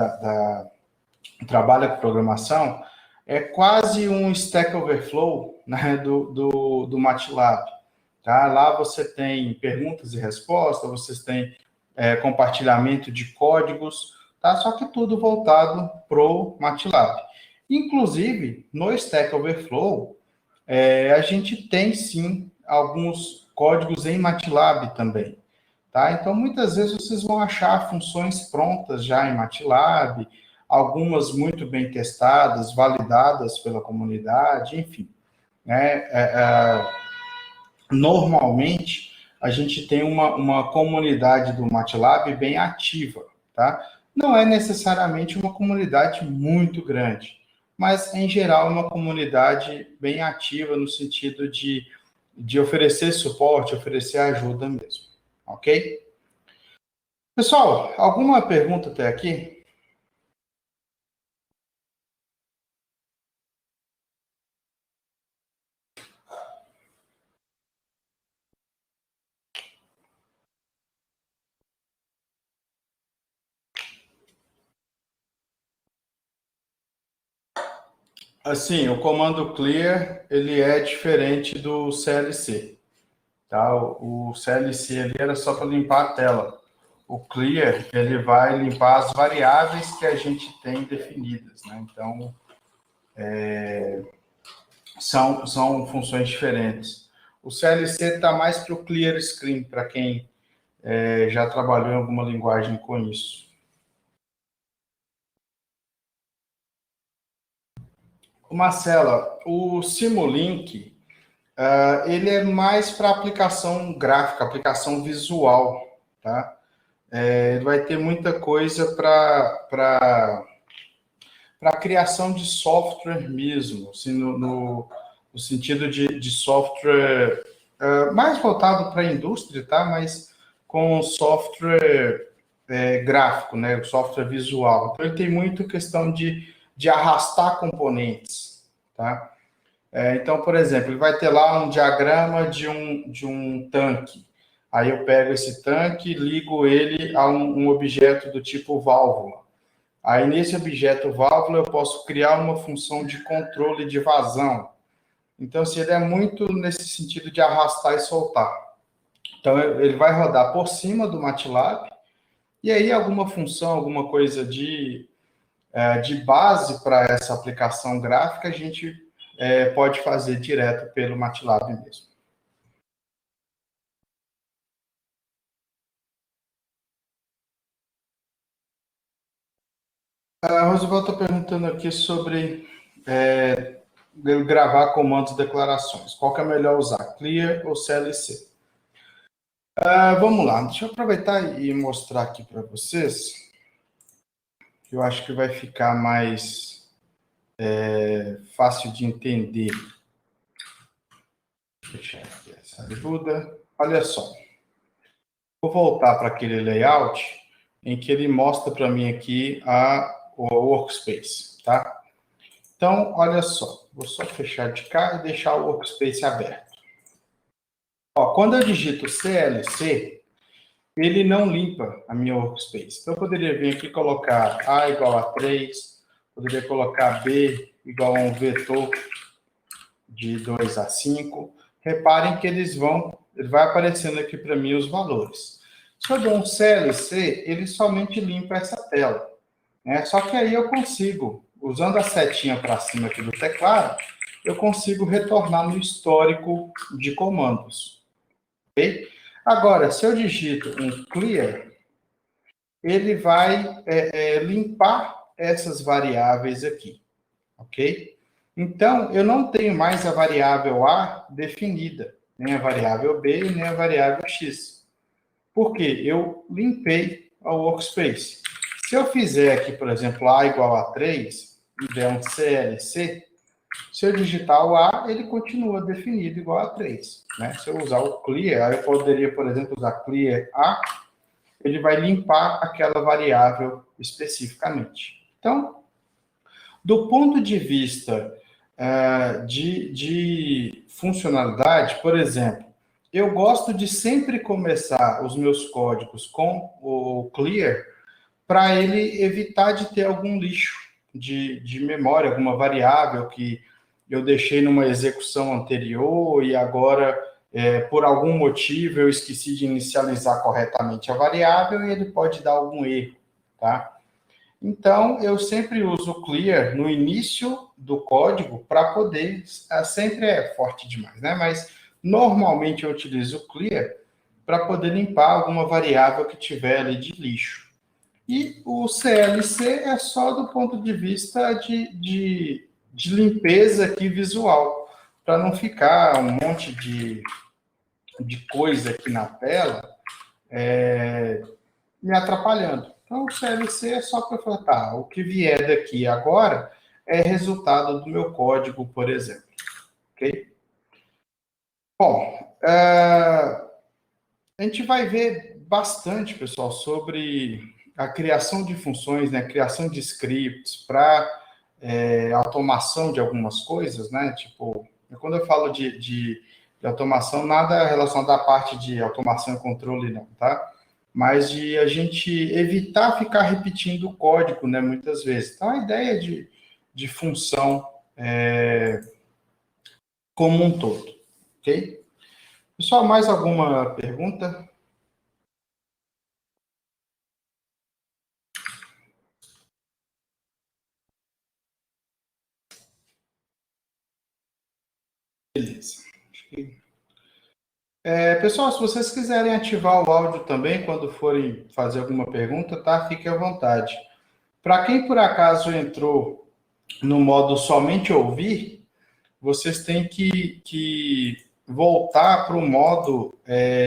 trabalha com programação, é quase um Stack Overflow, né, do MATLAB. Tá? Lá você tem perguntas e respostas, você tem compartilhamento de códigos, tá? Só que tudo voltado para o MATLAB. Inclusive, no Stack Overflow, a gente tem sim alguns códigos em MATLAB também. Tá? Então, muitas vezes vocês vão achar funções prontas já em MATLAB, algumas muito bem testadas, validadas pela comunidade, enfim. Né? Normalmente, a gente tem uma comunidade do MATLAB bem ativa. Tá? Não é necessariamente uma comunidade muito grande, mas, em geral, é uma comunidade bem ativa no sentido de oferecer suporte, oferecer ajuda mesmo. Ok? Pessoal, alguma pergunta até aqui? Assim, o comando clear, ele é diferente do CLC, tá? O CLC ali era só para limpar a tela. O clear, ele vai limpar as variáveis que a gente tem definidas, né? Então, são funções diferentes. O CLC está mais para o clear screen, para quem já trabalhou em alguma linguagem com isso. Marcela, o Simulink, ele é mais para aplicação gráfica, aplicação visual, tá? Ele vai ter muita coisa para criação de software mesmo, assim, no sentido de software mais voltado para a indústria, tá? Mas com software gráfico, né? O software visual. Então, ele tem muito questão de arrastar componentes, tá? Então, por exemplo, ele vai ter lá um diagrama de um tanque. Aí eu pego esse tanque e ligo ele a um objeto do tipo válvula. Aí, nesse objeto válvula, eu posso criar uma função de controle de vazão. Então, assim, ele é muito nesse sentido de arrastar e soltar. Então, ele vai rodar por cima do MATLAB, e aí alguma função, alguma coisa de base para essa aplicação gráfica, a gente pode fazer direto pelo MATLAB mesmo. A Rosibel está perguntando aqui sobre gravar comandos e declarações. Qual que é melhor usar, Clear ou CLC? Vamos lá, deixa eu aproveitar e mostrar aqui para vocês, que eu acho que vai ficar mais fácil de entender. Deixa eu fechar aqui essa ajuda. Olha só, vou voltar para aquele layout em que ele mostra para mim aqui o workspace, tá? Então, olha só, vou só fechar de cá e deixar o workspace aberto. Ó, quando eu digito CLC, ele não limpa a minha workspace. Então, eu poderia vir aqui e colocar A igual a 3, poderia colocar B igual a um vetor de 2 a 5. Reparem que ele vai aparecendo aqui para mim os valores. Se eu dou um CLC, ele somente limpa essa tela, né? Só que aí eu consigo, usando a setinha para cima aqui do teclado, eu consigo retornar no histórico de comandos. Ok? Agora, se eu digito um clear, ele vai limpar essas variáveis aqui, ok? Então, eu não tenho mais a variável A definida, nem a variável B, nem a variável X. Por quê? Eu limpei o workspace. Se eu fizer aqui, por exemplo, A igual a 3 e der um CLC, se eu digitar o A, ele continua definido igual a 3. Né? Se eu usar o clear, aí eu poderia, por exemplo, usar clear A, ele vai limpar aquela variável especificamente. Então, do ponto de vista de funcionalidade, por exemplo, eu gosto de sempre começar os meus códigos com o clear para ele evitar de ter algum lixo de memória, alguma variável que eu deixei numa execução anterior e agora, por algum motivo, eu esqueci de inicializar corretamente a variável e ele pode dar algum erro, tá? Então, eu sempre uso o clear no início do código para poder, sempre é forte demais, né? Mas normalmente eu utilizo o clear para poder limpar alguma variável que tiver ali de lixo. E o CLC é só do ponto de vista de limpeza aqui visual, para não ficar um monte de coisa aqui na tela me atrapalhando. Então, o CLC é só para falar, tá, o que vier daqui agora é resultado do meu código, por exemplo. Ok? Bom, a gente vai ver bastante, pessoal, sobre a criação de funções, né, criação de scripts para automação de algumas coisas, né? Tipo, quando eu falo de automação, nada relacionado à parte de automação e controle, não, tá? Mas de a gente evitar ficar repetindo o código, né, muitas vezes. Então, a ideia de função como um todo, ok? Pessoal, mais alguma pergunta? Beleza. Pessoal, se vocês quiserem ativar o áudio também quando forem fazer alguma pergunta, tá? Fique à vontade. Para quem por acaso entrou no modo somente ouvir, vocês têm que voltar para o modo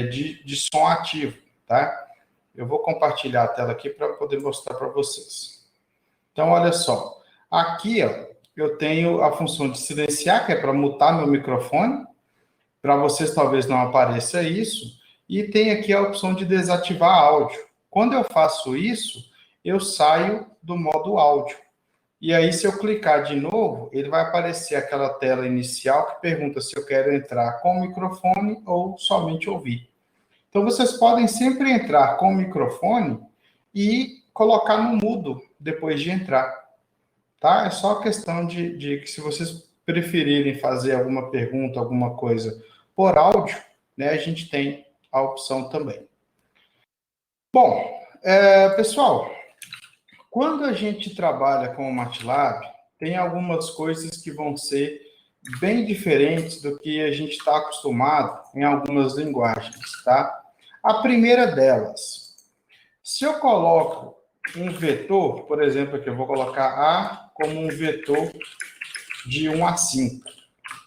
de som ativo, tá? Eu vou compartilhar a tela aqui para poder mostrar para vocês. Então, olha só. Aqui, ó, eu tenho a função de silenciar, que é para mutar meu microfone. Para vocês talvez não apareça isso. E tem aqui a opção de desativar áudio. Quando eu faço isso, eu saio do modo áudio. E aí, se eu clicar de novo, ele vai aparecer aquela tela inicial que pergunta se eu quero entrar com o microfone ou somente ouvir. Então, vocês podem sempre entrar com o microfone e colocar no mudo depois de entrar. Tá? É só questão de que se vocês preferirem fazer alguma pergunta, alguma coisa por áudio, né, a gente tem a opção também. Bom, pessoal, quando a gente trabalha com o MATLAB, tem algumas coisas que vão ser bem diferentes do que a gente está acostumado em algumas linguagens, tá? A primeira delas, se eu coloco um vetor, por exemplo, aqui eu vou colocar A como um vetor de 1 a 5,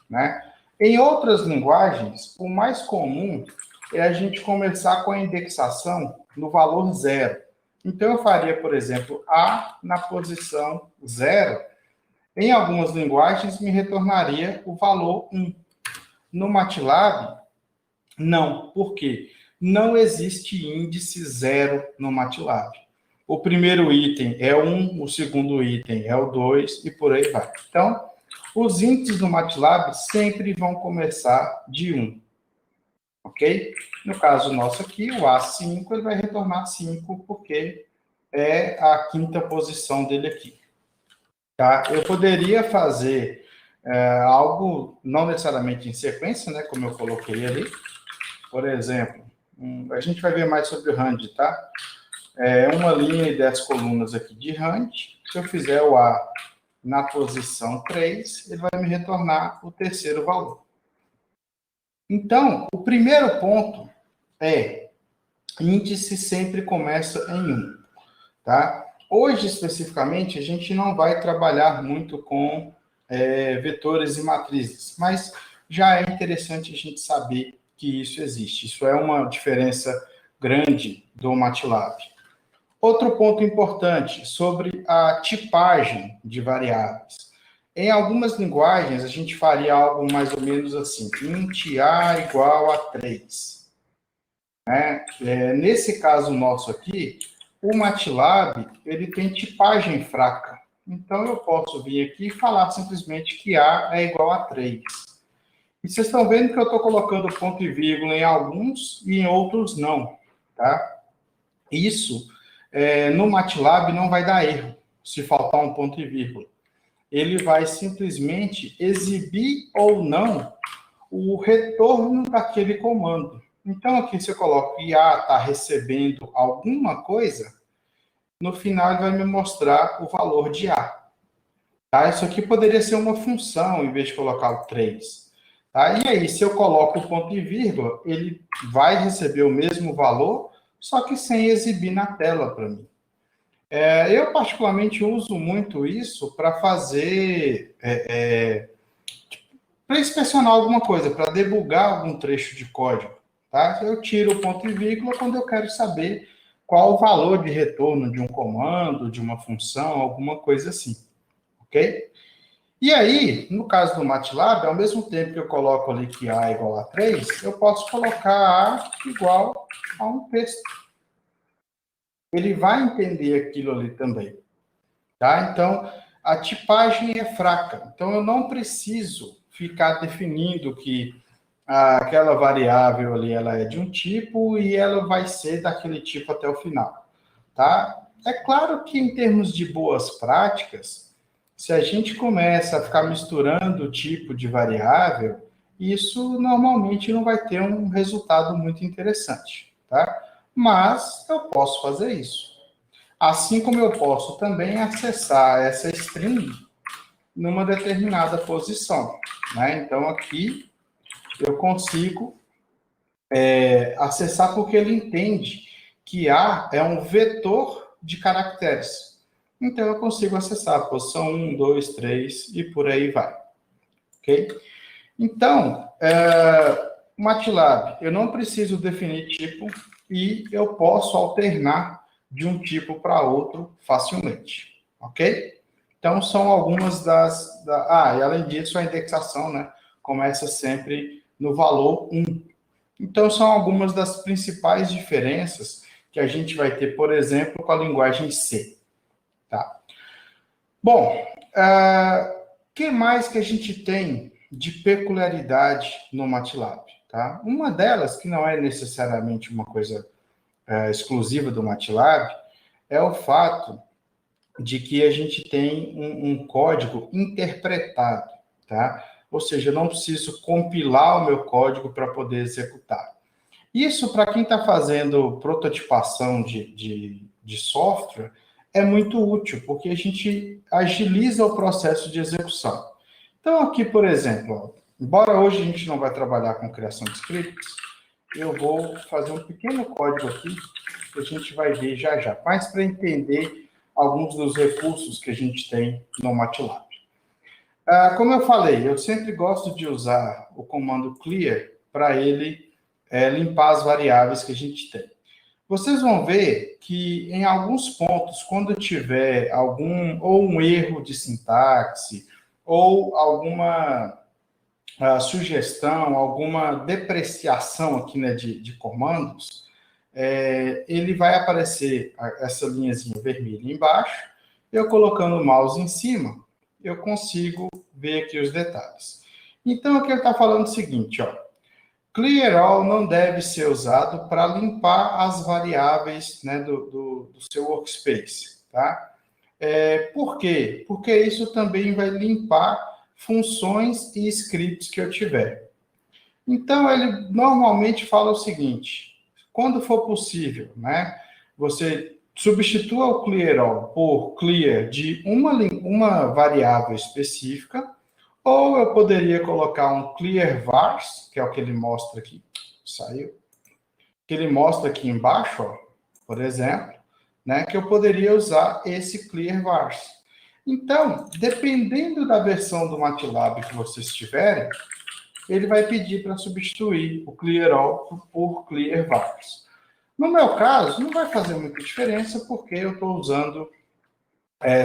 né? Em outras linguagens, o mais comum é a gente começar com a indexação no valor 0. Então, eu faria, por exemplo, A na posição 0. Em algumas linguagens, me retornaria o valor 1. No MATLAB, não. Por quê? Não existe índice 0 no MATLAB. O primeiro item é 1, o segundo item é o 2 e por aí vai. Então, os índices do MATLAB sempre vão começar de 1. Ok? No caso nosso aqui, o A5, ele vai retornar 5, porque é a quinta posição dele aqui. Tá? Eu poderia fazer algo, não necessariamente em sequência, né, como eu coloquei ali. Por exemplo, a gente vai ver mais sobre o RAND, tá? Uma linha e 10 colunas aqui de RAND. Se eu fizer o A na posição 3, ele vai me retornar o terceiro valor. Então, o primeiro ponto é índice sempre começa em 1, tá? Hoje, especificamente, a gente não vai trabalhar muito com vetores e matrizes, mas já é interessante a gente saber que isso existe. Isso é uma diferença grande do MATLAB. Outro ponto importante sobre a tipagem de variáveis. Em algumas linguagens, a gente faria algo mais ou menos assim, int a igual a 3. Nesse caso nosso aqui, o MATLAB, ele tem tipagem fraca. Então, eu posso vir aqui e falar simplesmente que A é igual a 3. E vocês estão vendo que eu estou colocando ponto e vírgula em alguns e em outros não, tá? Isso, no MATLAB, não vai dar erro se faltar um ponto e vírgula. Ele vai simplesmente exibir ou não o retorno daquele comando. Então, aqui se eu coloco IA está recebendo alguma coisa, no final ele vai me mostrar o valor de A. Tá? Isso aqui poderia ser uma função, em vez de colocar o 3. Tá? E aí, se eu coloco o ponto e vírgula, ele vai receber o mesmo valor, só que sem exibir na tela para mim. Eu, particularmente, uso muito isso para fazer... para inspecionar alguma coisa, para debugar algum trecho de código. Tá? Eu tiro o ponto e vírgula quando eu quero saber qual o valor de retorno de um comando, de uma função, alguma coisa assim. Ok? E aí, no caso do MATLAB, ao mesmo tempo que eu coloco ali que A é igual a 3, eu posso colocar A igual a um texto. Ele vai entender aquilo ali também. Tá? Então, a tipagem é fraca. Então, eu não preciso ficar definindo que aquela variável ali ela é de um tipo e ela vai ser daquele tipo até o final. Tá? É claro que, em termos de boas práticas, se a gente começa a ficar misturando o tipo de variável, isso normalmente não vai ter um resultado muito interessante. Tá? Mas eu posso fazer isso. Assim como eu posso também acessar essa string numa determinada posição. Né? Então, aqui eu consigo acessar porque ele entende que A é um vetor de caracteres. Então, eu consigo acessar a posição 1, 2, 3 e por aí vai. Ok? Então, MATLAB, eu não preciso definir tipo e eu posso alternar de um tipo para outro facilmente. Ok? Então, são algumas e além disso, a indexação, né, começa sempre no valor 1. Então, são algumas das principais diferenças que a gente vai ter, por exemplo, com a linguagem C. Tá? Bom, que mais que a gente tem de peculiaridade no MATLAB? Tá? Uma delas, que não é necessariamente uma coisa exclusiva do MATLAB, é o fato de que a gente tem um código interpretado, tá? Ou seja, eu não preciso compilar o meu código para poder executar. Isso, para quem está fazendo prototipação de software, é muito útil, porque a gente agiliza o processo de execução. Então, aqui, por exemplo, ó, embora hoje a gente não vai trabalhar com criação de scripts, eu vou fazer um pequeno código aqui, que a gente vai ver já já, mas para entender alguns dos recursos que a gente tem no MATLAB. Como eu falei, eu sempre gosto de usar o comando clear para ele limpar as variáveis que a gente tem. Vocês vão ver que em alguns pontos, quando tiver ou um erro de sintaxe, ou alguma sugestão, alguma depreciação aqui, né, de comandos, ele vai aparecer essa linhazinha vermelha embaixo. Eu colocando o mouse em cima, eu consigo ver aqui os detalhes. Então, aqui ele está falando o seguinte, ó. Clear all não deve ser usado para limpar as variáveis, né, do seu workspace, tá? Por quê? Porque isso também vai limpar funções e scripts que eu tiver. Então, ele normalmente fala o seguinte, quando for possível, né, você substitua o clear all por clear de uma variável específica, ou eu poderia colocar um clear vars, que é o que ele mostra aqui, saiu, que ele mostra aqui embaixo, ó, por exemplo, né, que eu poderia usar esse clear vars. Então, dependendo da versão do MATLAB que vocês tiverem, ele vai pedir para substituir o clear all por clear vars. No meu caso, não vai fazer muita diferença, porque eu estou usando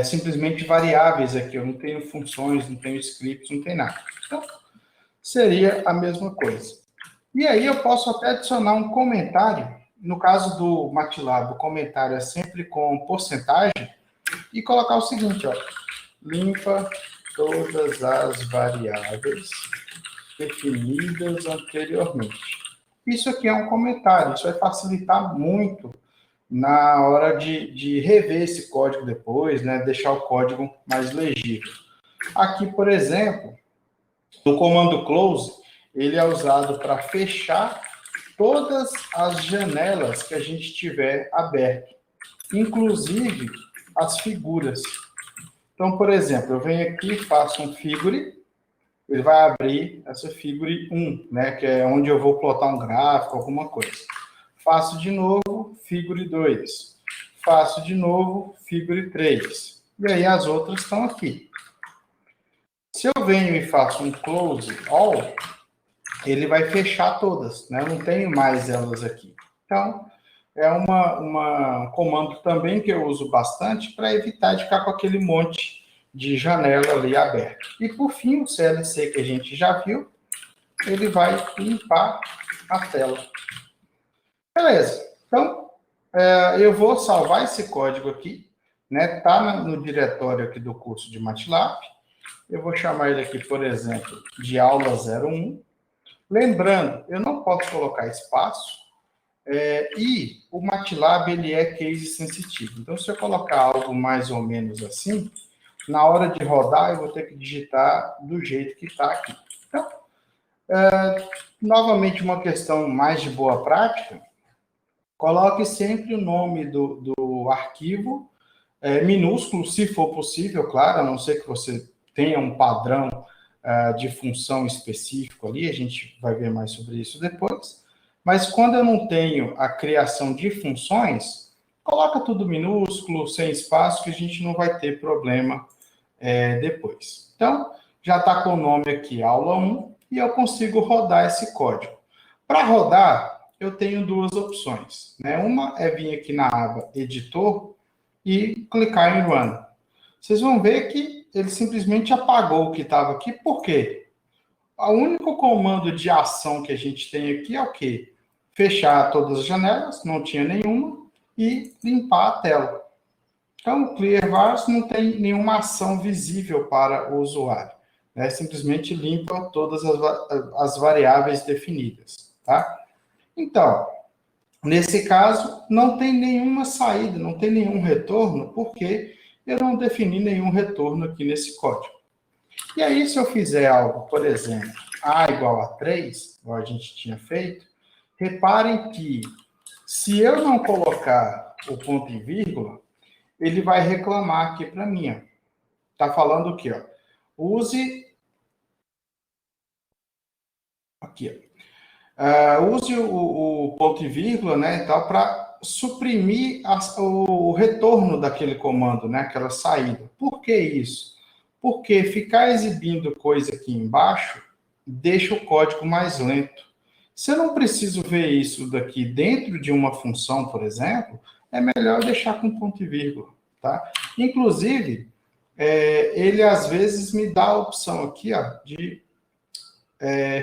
simplesmente variáveis aqui, eu não tenho funções, não tenho scripts, não tenho nada. Então, seria a mesma coisa. E aí eu posso até adicionar um comentário, no caso do MATLAB, o comentário é sempre com porcentagem, e colocar o seguinte, ó, limpa todas as variáveis definidas anteriormente. Isso aqui é um comentário, isso vai facilitar muito na hora de rever esse código depois, né, deixar o código mais legível. Aqui, por exemplo, no comando close, ele é usado para fechar todas as janelas que a gente tiver aberto, inclusive as figuras. Então, por exemplo, eu venho aqui, faço um figure, ele vai abrir essa figure 1, né, que é onde eu vou plotar um gráfico, alguma coisa. Faço de novo, figure 2. Faço de novo, figure 3. E aí as outras estão aqui. Se eu venho e faço um close all, ele vai fechar todas, né? Eu não tenho mais elas aqui. Então, é um comando também que eu uso bastante para evitar de ficar com aquele monte de janela ali aberto. E por fim, o CLC que a gente já viu, ele vai limpar a tela. Beleza. Então, eu vou salvar esse código aqui, né? Tá no diretório aqui do curso de MATLAB. Eu vou chamar ele aqui, por exemplo, de aula 01. Lembrando, eu não posso colocar espaço, e o MATLAB ele é case sensitivo. Então, se eu colocar algo mais ou menos assim, na hora de rodar, eu vou ter que digitar do jeito que está aqui. Então, novamente, uma questão mais de boa prática, coloque sempre o nome do arquivo, minúsculo, se for possível, claro, a não ser que você tenha um padrão de função específico ali, a gente vai ver mais sobre isso depois. Mas quando eu não tenho a criação de funções, coloca tudo minúsculo, sem espaço, que a gente não vai ter problema depois. Então, já está com o nome aqui, aula 1, e eu consigo rodar esse código. Para rodar, eu tenho duas opções, né? Uma é vir aqui na aba Editor e clicar em Run. vocês vão ver que ele simplesmente apagou o que estava aqui. Por quê? O único comando de ação que a gente tem aqui é o quê? Fechar todas as janelas, não tinha nenhuma, e limpar a tela. Então, o ClearVars não tem nenhuma ação visível para o usuário. Né? Simplesmente limpa todas as variáveis definidas. Tá? Então, nesse caso, não tem nenhuma saída, não tem nenhum retorno, porque eu não defini nenhum retorno aqui nesse código. E aí, se eu fizer algo, por exemplo, A igual a 3, igual a gente tinha feito, reparem que se eu não colocar o ponto e vírgula, ele vai reclamar aqui para mim. Está falando o quê? Ó? Use... Aqui, use o ponto e vírgula, né, para suprimir o retorno daquele comando, né, aquela saída. Por que isso? Porque ficar exibindo coisa aqui embaixo deixa o código mais lento. Se eu não preciso ver isso daqui dentro de uma função, por exemplo, é melhor deixar com ponto e vírgula, tá? Inclusive, ele às vezes me dá a opção aqui, ó, de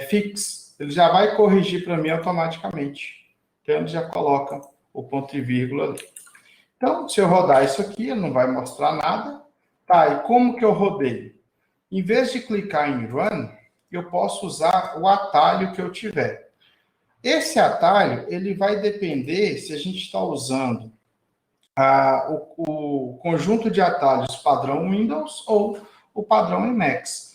fix. Ele já vai corrigir para mim automaticamente. Então, ele já coloca o ponto e vírgula ali. Então, se eu rodar isso aqui, ele não vai mostrar nada. Tá, e como que eu rodei? Em vez de clicar em Run, eu posso usar o atalho que eu tiver. Esse atalho, ele vai depender se a gente está usando o conjunto de atalhos padrão Windows ou o padrão Emacs.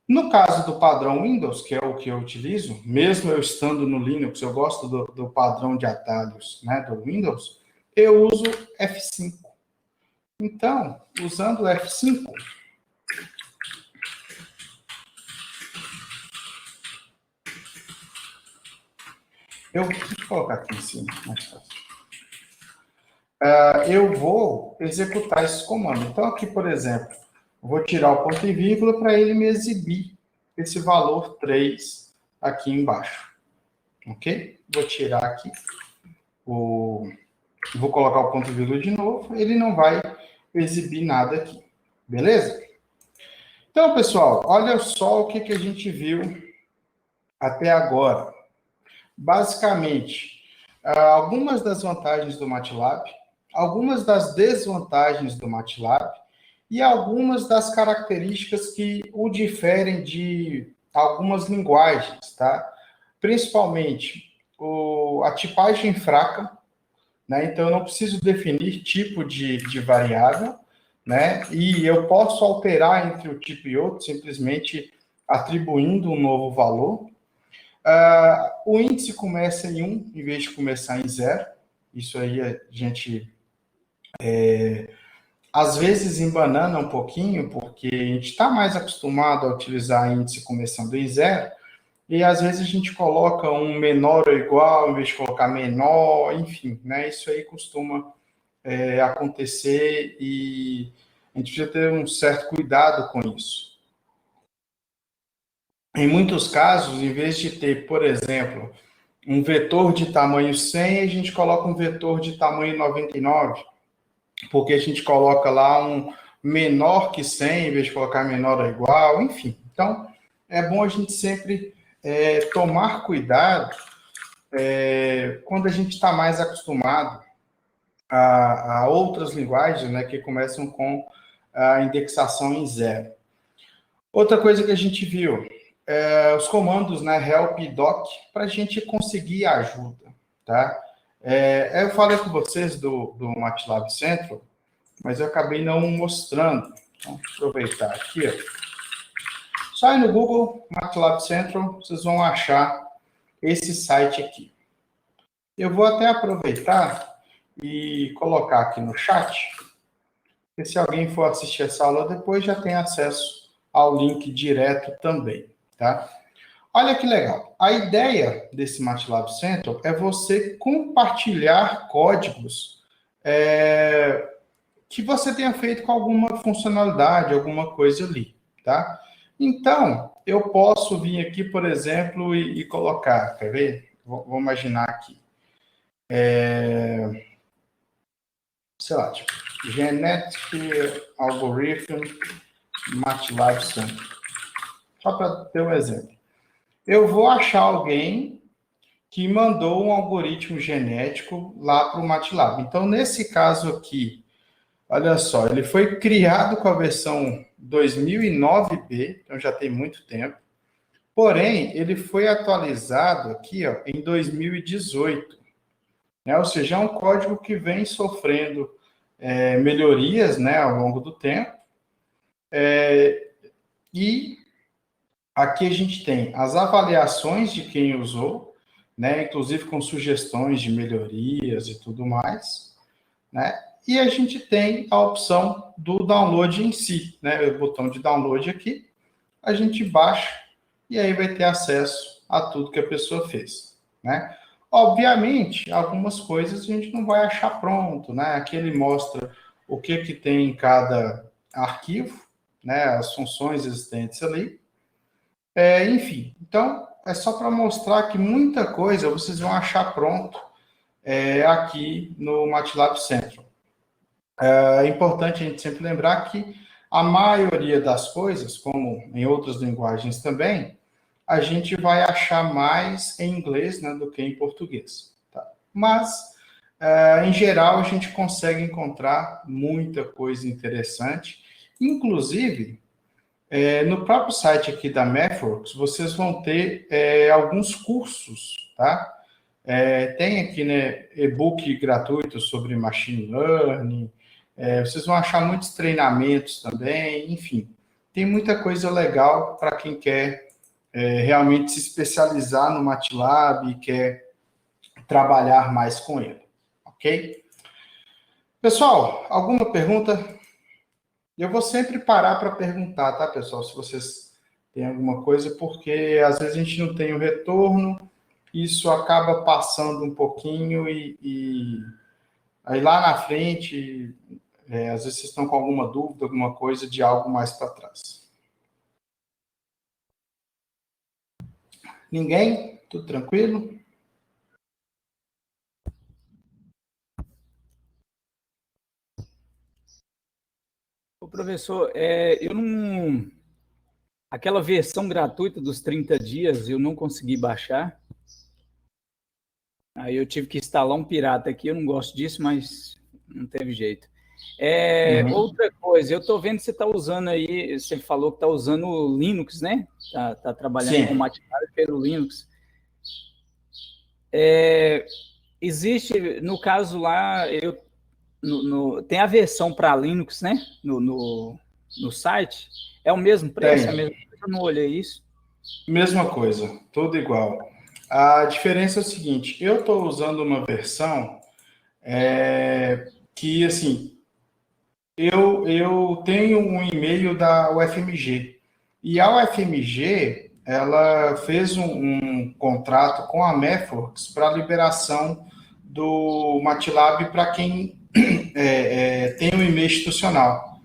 No caso do padrão Windows, que é o que eu utilizo, mesmo eu estando no Linux, eu gosto do padrão de atalhos, né, do Windows, eu uso F5. Então, usando o F5, eu vou colocar aqui em cima, mais fácil. Eu vou executar esse comando. Então, aqui, por exemplo, vou tirar o ponto e vírgula para ele me exibir esse valor 3 aqui embaixo. Ok? Vou tirar aqui vou colocar o ponto e vírgula de novo, ele não vai exibir nada aqui. Beleza? Então, pessoal, olha só o que a gente viu até agora. Basicamente, algumas das vantagens do MATLAB, algumas das desvantagens do MATLAB e algumas das características que o diferem de algumas linguagens, tá? Principalmente a tipagem fraca, né? Então, eu não preciso definir tipo de variável, né? E eu posso alterar entre um tipo e outro, simplesmente atribuindo um novo valor. O índice começa em 1, em vez de começar em 0. Isso aí a gente, às vezes, embanana um pouquinho, porque a gente está mais acostumado a utilizar índice começando em 0, e às vezes a gente coloca um menor ou igual, em vez de colocar menor, enfim, né? Isso aí costuma acontecer e a gente precisa ter um certo cuidado com isso. Em muitos casos, em vez de ter, por exemplo, um vetor de tamanho 100, a gente coloca um vetor de tamanho 99, porque a gente coloca lá um menor que 100, em vez de colocar menor ou igual, enfim. Então, é bom a gente sempre tomar cuidado quando a gente está mais acostumado a outras linguagens, né, que começam com a indexação em 0. Outra coisa que a gente viu, os comandos, né, help e doc, para a gente conseguir ajuda, tá? Eu falei com vocês do MATLAB Central, mas eu acabei não mostrando. Então, vou aproveitar aqui, ó. Só ir no Google, MATLAB Central, vocês vão achar esse site aqui. Eu vou até aproveitar e colocar aqui no chat, porque se alguém for assistir essa aula depois, já tem acesso ao link direto também, tá? Olha que legal. A ideia desse MATLAB Central é você compartilhar códigos que você tenha feito com alguma funcionalidade, alguma coisa ali, tá? Então, eu posso vir aqui, por exemplo, e colocar, quer ver? Vou imaginar aqui. Sei lá, tipo, Genetic Algorithm MATLAB Center. Só para ter um exemplo. Eu vou achar alguém que mandou um algoritmo genético lá para o MATLAB. Então, nesse caso aqui, olha só, ele foi criado com a versão 2009b, então já tem muito tempo. Porém, ele foi atualizado aqui ó, em 2018. Né? Ou seja, é um código que vem sofrendo melhorias, né, ao longo do tempo. E aqui a gente tem as avaliações de quem usou, né, inclusive com sugestões de melhorias e tudo mais, né? E a gente tem a opção do download em si, né? O botão de download aqui, a gente baixa e aí vai ter acesso a tudo que a pessoa fez, né? Obviamente, algumas coisas a gente não vai achar pronto, né? Aqui ele mostra o que tem em cada arquivo, né? As funções existentes ali. Enfim, então é só para mostrar que muita coisa vocês vão achar pronto aqui no MATLAB Central. É importante a gente sempre lembrar que a maioria das coisas, como em outras linguagens também, a gente vai achar mais em inglês, né, do que em português. Tá? Mas, em geral, a gente consegue encontrar muita coisa interessante. Inclusive, no próprio site aqui da MathWorks, vocês vão ter alguns cursos, tá? Tem aqui, né, e-book gratuito sobre machine learning, vocês vão achar muitos treinamentos também, enfim. Tem muita coisa legal para quem quer realmente se especializar no MATLAB e quer trabalhar mais com ele, ok? Pessoal, alguma pergunta? Eu vou sempre parar para perguntar, tá, pessoal? Se vocês têm alguma coisa, porque às vezes a gente não tem o retorno, isso acaba passando um pouquinho e aí lá na frente, às vezes vocês estão com alguma dúvida, alguma coisa de algo mais para trás. Ninguém? Tudo tranquilo? Ô, professor, eu não... Aquela versão gratuita dos 30 dias eu não consegui baixar. Aí eu tive que instalar um pirata aqui, eu não gosto disso, mas não teve jeito. Outra coisa, eu estou vendo que você está usando aí, você falou que está usando o Linux, né? Tá trabalhando Sim. com MATLAB pelo Linux. Existe, no caso lá, tem a versão para Linux, né? No site. É o mesmo preço? É a mesma coisa? Eu não olhei isso. Mesma coisa, tudo igual. A diferença é o seguinte, eu estou usando uma versão que, assim, eu tenho um e-mail da UFMG, e a UFMG, ela fez um contrato com a MathWorks para liberação do MATLAB para quem tem um e-mail institucional.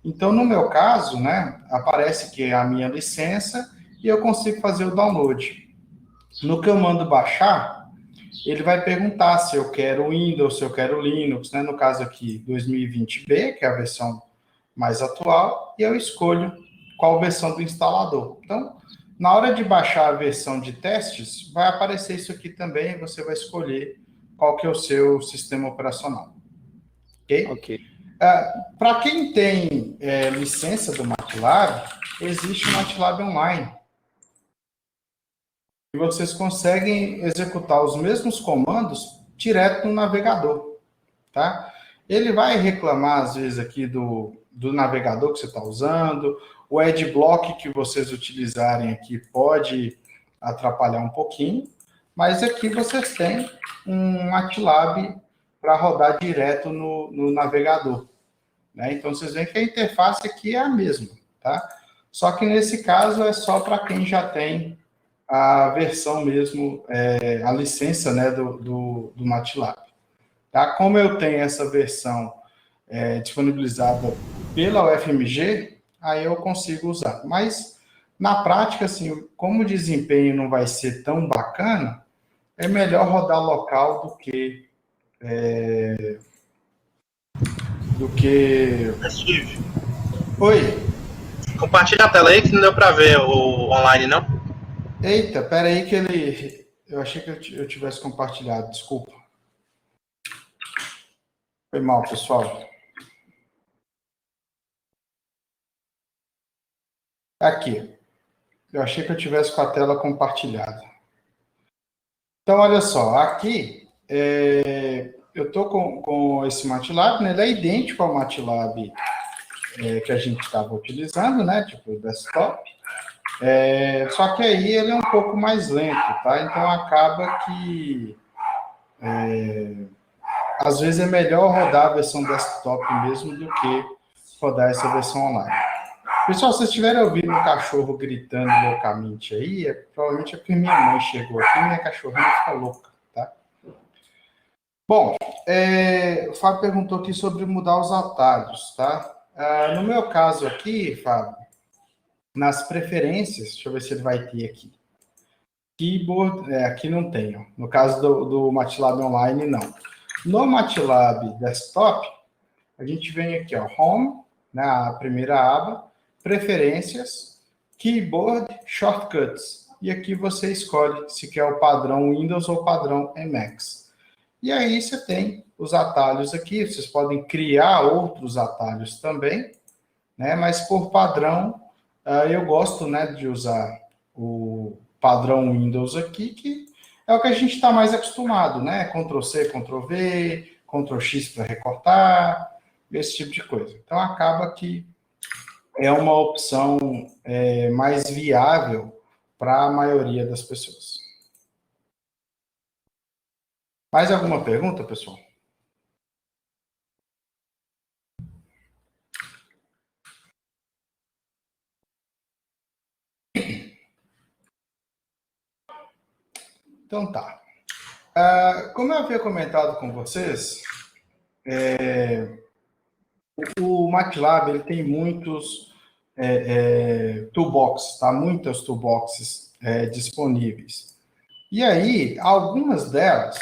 Então, no meu caso, né, aparece que é a minha licença e eu consigo fazer o download. No que eu mando baixar, ele vai perguntar se eu quero Windows, se eu quero Linux, né? No caso aqui, 2020b, que é a versão mais atual, e eu escolho qual versão do instalador. Então, na hora de baixar a versão de testes, vai aparecer isso aqui também, e você vai escolher qual que é o seu sistema operacional. Ok? Para quem tem licença do MATLAB, existe o MATLAB Online. E vocês conseguem executar os mesmos comandos direto no navegador, tá? Ele vai reclamar, às vezes, aqui do navegador que você está usando, o adblock que vocês utilizarem aqui pode atrapalhar um pouquinho, mas aqui vocês têm um MATLAB para rodar direto no navegador. Né? Então, vocês veem que a interface aqui é a mesma, tá? Só que nesse caso é só para quem já tem a versão mesmo, a licença, né, do MATLAB. Tá? Como eu tenho essa versão disponibilizada pela UFMG, aí eu consigo usar. Mas, na prática, assim, como o desempenho não vai ser tão bacana, é melhor rodar local do que do que... Steve, Oi. compartilha a tela aí que não deu para ver o online, não? Eita, pera aí que ele... Eu achei que eu tivesse compartilhado, desculpa. Foi mal, pessoal. Aqui. Eu achei que eu tivesse com a tela compartilhada. Então, olha só. Aqui, eu estou com esse MATLAB, né? Ele é idêntico ao MATLAB que a gente estava utilizando, né? Tipo, o desktop. Só que aí ele é um pouco mais lento, tá? Então, acaba que... às vezes é melhor rodar a versão desktop mesmo do que rodar essa versão online. Pessoal, se vocês estiverem ouvindo um cachorro gritando loucamente aí, provavelmente é porque minha mãe chegou aqui e minha cachorrinha fica louca, tá? Bom, o Fábio perguntou aqui sobre mudar os atalhos, tá? No meu caso aqui, Fábio, nas preferências, deixa eu ver se ele vai ter aqui. Keyboard, aqui não tem, ó. No caso do MATLAB Online, não. No MATLAB Desktop, a gente vem aqui, ó, Home, na primeira aba, Preferências, Keyboard, Shortcuts. E aqui você escolhe se quer o padrão Windows ou o padrão Emacs. E aí você tem os atalhos aqui, vocês podem criar outros atalhos também, né? Mas por padrão, eu gosto, né, de usar o padrão Windows aqui, que é o que a gente está mais acostumado, né? Ctrl+C, Ctrl+V, Ctrl+X para recortar, esse tipo de coisa. Então, acaba que é uma opção mais viável para a maioria das pessoas. Mais alguma pergunta, pessoal? Então tá. Como eu havia comentado com vocês, o MATLAB ele tem muitos toolboxes, tá? Muitas toolboxes disponíveis. E aí, algumas delas,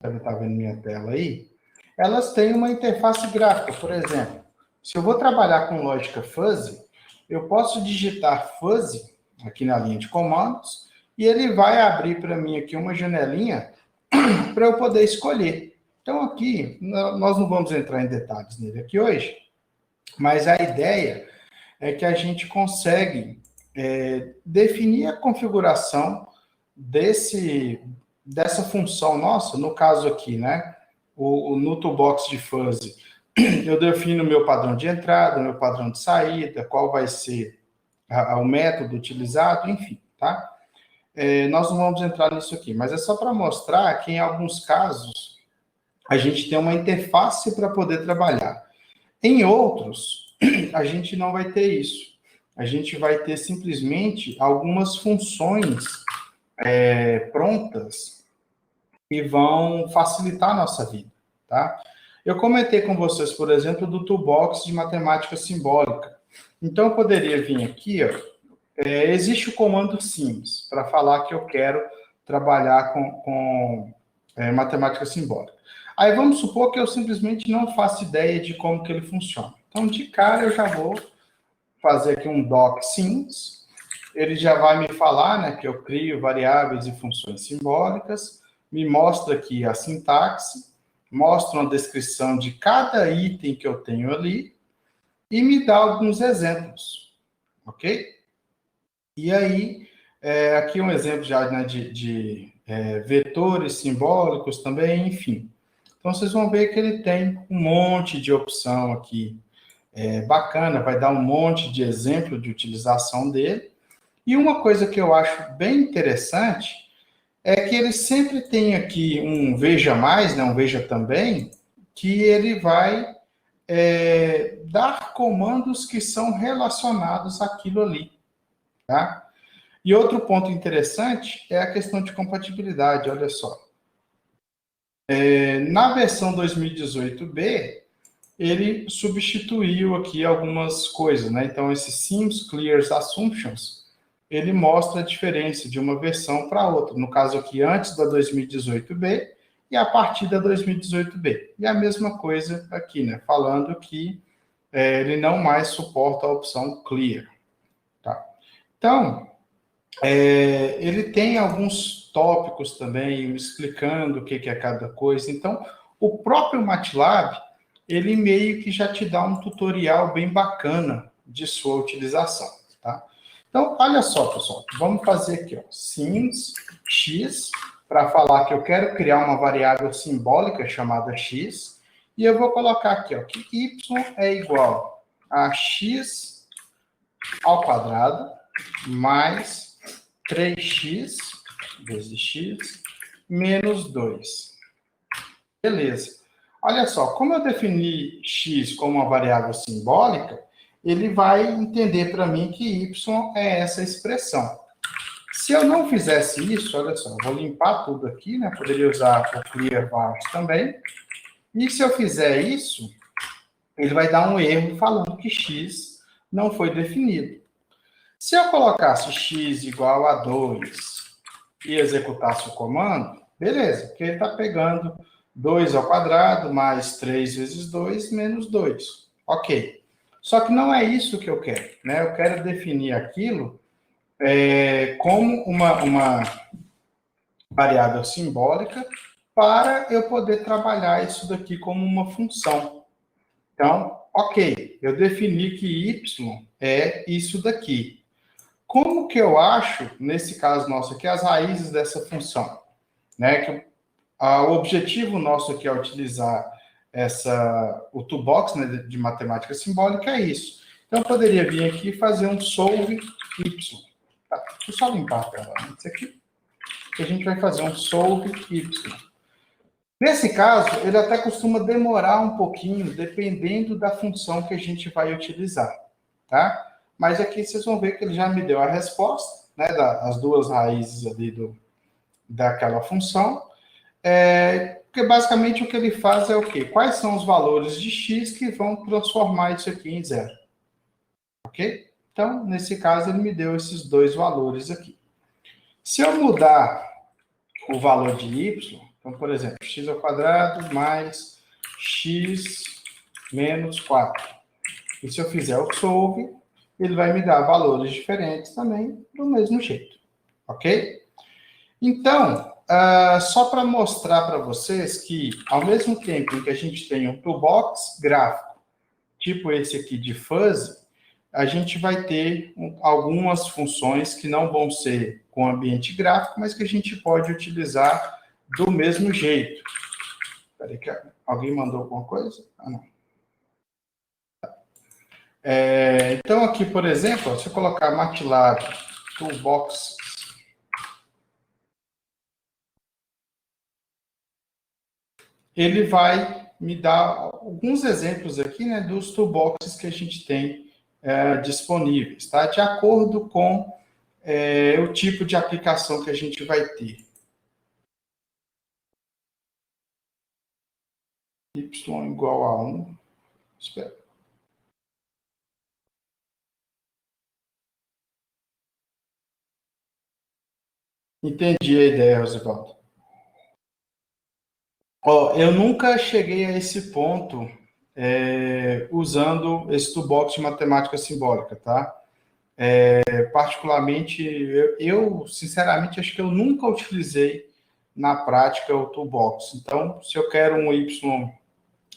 deve estar vendo minha tela aí, elas têm uma interface gráfica, por exemplo. Se eu vou trabalhar com lógica fuzzy, eu posso digitar fuzzy aqui na linha de comandos e ele vai abrir para mim aqui uma janelinha para eu poder escolher. Então, aqui, nós não vamos entrar em detalhes nele aqui hoje, mas a ideia é que a gente consegue definir a configuração dessa função nossa, no caso aqui, né? No toolbox de fuzzy, eu defino o meu padrão de entrada, meu padrão de saída, qual vai ser o método utilizado, enfim, tá? Nós não vamos entrar nisso aqui, mas é só para mostrar que, em alguns casos, a gente tem uma interface para poder trabalhar. Em outros, a gente não vai ter isso. A gente vai ter simplesmente algumas funções prontas que vão facilitar a nossa vida, tá? Eu comentei com vocês, por exemplo, do toolbox de matemática simbólica. Então, eu poderia vir aqui, ó, existe o comando sims, para falar que eu quero trabalhar com matemática simbólica. Aí vamos supor que eu simplesmente não faço ideia de como que ele funciona. Então, de cara, eu já vou fazer aqui um doc sims. Ele já vai me falar, né, que eu crio variáveis e funções simbólicas, me mostra aqui a sintaxe, mostra uma descrição de cada item que eu tenho ali e me dá alguns exemplos, ok? E aí, aqui um exemplo já, né, de vetores simbólicos também, enfim. Então, vocês vão ver que ele tem um monte de opção aqui bacana, vai dar um monte de exemplo de utilização dele. E uma coisa que eu acho bem interessante é que ele sempre tem aqui um veja mais, né, um veja também, que ele vai dar comandos que são relacionados àquilo ali, tá? E outro ponto interessante é a questão de compatibilidade, olha só. Na versão 2018b, ele substituiu aqui algumas coisas, né? Então, esse Sims Clears Assumptions, ele mostra a diferença de uma versão para outra. No caso aqui, antes da 2018b e a partida 2018b. E a mesma coisa aqui, né? Falando que ele não mais suporta a opção Clear. Tá? Então, ele tem alguns tópicos também explicando o que é cada coisa. Então, o próprio MATLAB, ele meio que já te dá um tutorial bem bacana de sua utilização, tá? Então, olha só, pessoal, vamos fazer aqui, ó, sims x, para falar que eu quero criar uma variável simbólica chamada x, e eu vou colocar aqui, ó, que y é igual a x ao quadrado mais 3x vezes x menos 2. Beleza. Olha só, como eu defini x como uma variável simbólica, ele vai entender para mim que y é essa expressão. Se eu não fizesse isso, olha só, eu vou limpar tudo aqui, né? Poderia usar o clear vars também. E se eu fizer isso, ele vai dar um erro falando que x não foi definido. Se eu colocasse x igual a 2 e executasse o comando, beleza, porque ele está pegando 2 ao quadrado mais 3 vezes 2 menos 2. Ok. Só que não é isso que eu quero, né? Eu quero definir aquilo como uma variável simbólica para eu poder trabalhar isso daqui como uma função. Então, ok, eu defini que y é isso daqui. Como que eu acho, nesse caso nosso aqui, as raízes dessa função? Né? Que o objetivo nosso aqui é utilizar o toolbox, né, de matemática simbólica, é isso. Então, eu poderia vir aqui e fazer um solve y. Tá? Deixa eu só limpar a tela antes aqui, que a gente vai fazer um solve y. Nesse caso, ele até costuma demorar um pouquinho, dependendo da função que a gente vai utilizar, tá? Mas aqui vocês vão ver que ele já me deu a resposta, né, das duas raízes ali daquela função. Porque basicamente o que ele faz é o quê? Quais são os valores de x que vão transformar isso aqui em zero? Ok? Então, nesse caso, ele me deu esses dois valores aqui. Se eu mudar o valor de y, então, por exemplo, x ao quadrado mais x menos 4. E se eu fizer o solve, ele vai me dar valores diferentes também, do mesmo jeito. Ok? Então, só para mostrar para vocês que, ao mesmo tempo que a gente tem um toolbox gráfico, tipo esse aqui de fuzzy, a gente vai ter algumas funções que não vão ser com ambiente gráfico, mas que a gente pode utilizar do mesmo jeito. Espera aí, que alguém mandou alguma coisa? Ah, não. Então, aqui, por exemplo, se eu colocar MATLAB Toolbox, ele vai me dar alguns exemplos aqui, né, dos toolboxes que a gente tem disponíveis, tá? De acordo com o tipo de aplicação que a gente vai ter. Y igual a 1. Espera. Entendi a ideia, Rosivaldo. Eu nunca cheguei a esse ponto usando esse toolbox de matemática simbólica, tá? Particularmente, eu, sinceramente, acho que eu nunca utilizei na prática o toolbox. Então, se eu quero um y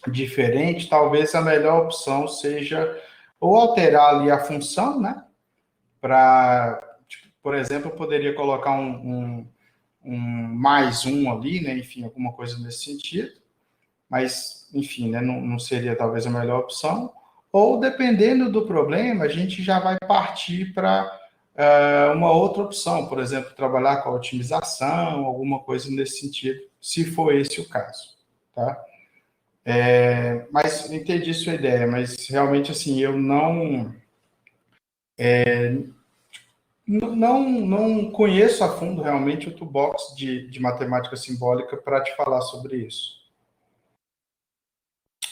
diferente, talvez a melhor opção seja ou alterar ali a função, né? Por exemplo, eu poderia colocar um mais um ali, né? Enfim, alguma coisa nesse sentido. Mas, enfim, né? Não seria talvez a melhor opção. Ou, dependendo do problema, a gente já vai partir para uma outra opção. Por exemplo, trabalhar com a otimização, alguma coisa nesse sentido, se for esse o caso, tá? Mas entendi sua ideia, mas realmente, assim, eu não conheço a fundo realmente o toolbox de matemática simbólica para te falar sobre isso.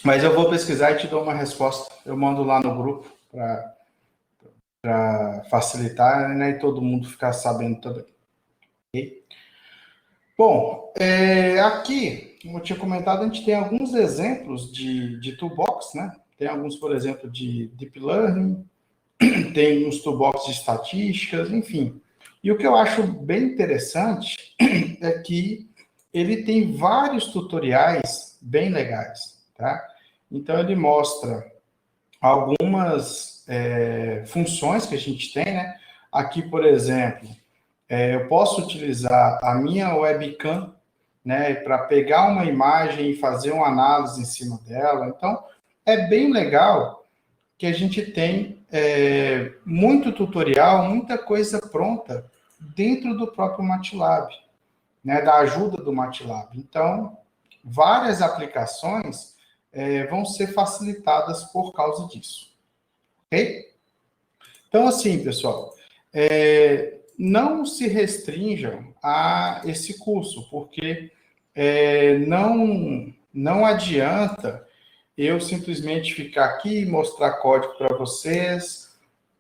Mas eu vou pesquisar e te dou uma resposta. Eu mando lá no grupo para facilitar, né, e todo mundo ficar sabendo também. Okay? Bom, aqui como eu tinha comentado, a gente tem alguns exemplos de toolbox, né? Tem alguns, por exemplo, de Deep Learning, tem os toolbox de estatísticas, enfim. E o que eu acho bem interessante é que ele tem vários tutoriais bem legais, tá? Então, ele mostra algumas funções que a gente tem, né? Aqui, por exemplo, eu posso utilizar a minha webcam, né, para pegar uma imagem e fazer uma análise em cima dela. Então, é bem legal que a gente tem muito tutorial, muita coisa pronta dentro do próprio MATLAB, né, da ajuda do MATLAB. Então, várias aplicações vão ser facilitadas por causa disso. Ok? Então, assim, pessoal, não se restringam a esse curso, porque não adianta eu simplesmente ficar aqui, mostrar código para vocês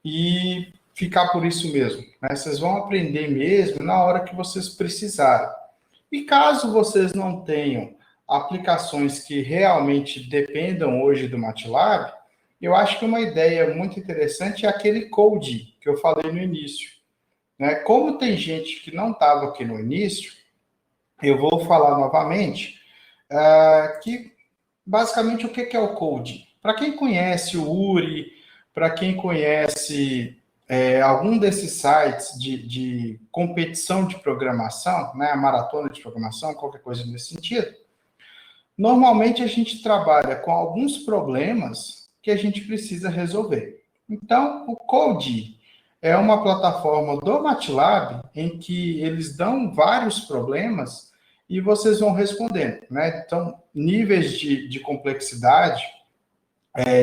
e ficar por isso mesmo, né? Vocês vão aprender mesmo na hora que vocês precisarem. E caso vocês não tenham aplicações que realmente dependam hoje do MATLAB, eu acho que uma ideia muito interessante é aquele Code que eu falei no início, né? Como tem gente que não estava aqui no início, eu vou falar novamente que basicamente o que é o Code. Para quem conhece o URI, para quem conhece algum desses sites de competição de programação, né, a maratona de programação, qualquer coisa nesse sentido, normalmente a gente trabalha com alguns problemas que a gente precisa resolver. Então, o Code é uma plataforma do MATLAB em que eles dão vários problemas e vocês vão respondendo, né? Então, níveis de complexidade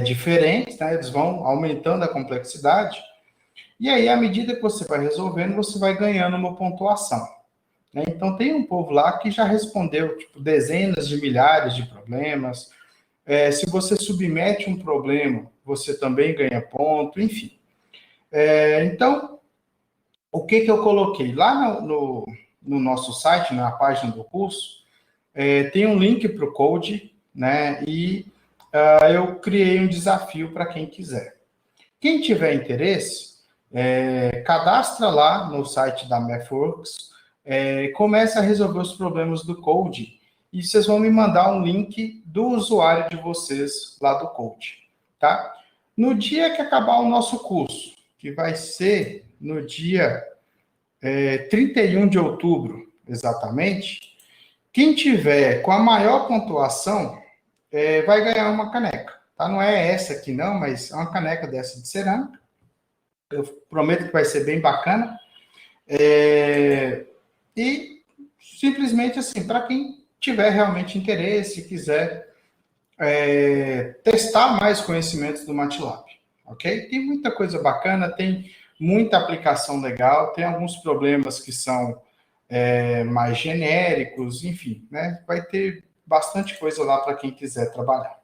diferentes, né? Eles vão aumentando a complexidade e aí, à medida que você vai resolvendo, você vai ganhando uma pontuação, né? Então, tem um povo lá que já respondeu tipo, dezenas de milhares de problemas. Se você submete um problema, você também ganha ponto, enfim. Então, o que eu coloquei? Lá no nosso site, na página do curso, tem um link para o Code, né? E eu criei um desafio para quem quiser. Quem tiver interesse, cadastra lá no site da MathWorks, começa a resolver os problemas do Code e vocês vão me mandar um link do usuário de vocês lá do Code, tá? No dia que acabar o nosso curso, que vai ser no dia 31 de outubro, exatamente, quem tiver com a maior pontuação vai ganhar uma caneca, tá? Não é essa aqui não, mas é uma caneca dessa de cerâmica. Eu prometo que vai ser bem bacana. E simplesmente assim, para quem tiver realmente interesse, quiser testar mais conhecimentos do MATLAB, ok? Tem muita coisa bacana, tem muita aplicação legal, tem alguns problemas que são mais genéricos, enfim, né? Vai ter bastante coisa lá para quem quiser trabalhar,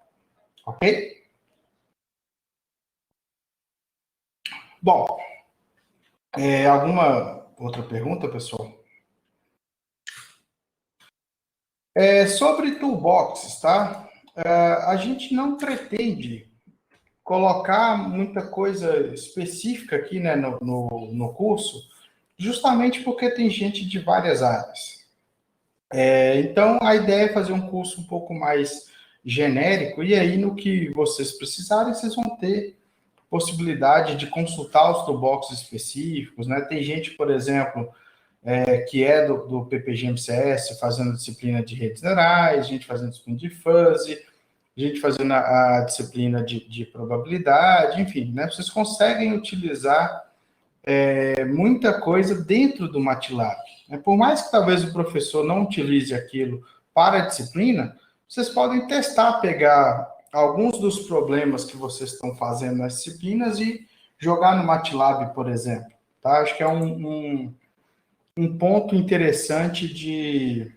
ok? Bom, alguma outra pergunta, pessoal? Sobre toolboxes, tá? A gente não pretende colocar muita coisa específica aqui, né, no curso, justamente porque tem gente de várias áreas. Então, a ideia é fazer um curso um pouco mais genérico, e aí, no que vocês precisarem, vocês vão ter possibilidade de consultar os toolboxes específicos, né? Tem gente, por exemplo, que é do PPG-MCS, fazendo disciplina de redes neurais, gente fazendo disciplina de fuzzy, gente fazendo a disciplina de probabilidade, enfim, né? Vocês conseguem utilizar muita coisa dentro do MATLAB, né? Por mais que talvez o professor não utilize aquilo para a disciplina, vocês podem testar, pegar alguns dos problemas que vocês estão fazendo nas disciplinas e jogar no MATLAB, por exemplo, tá? Acho que é um ponto interessante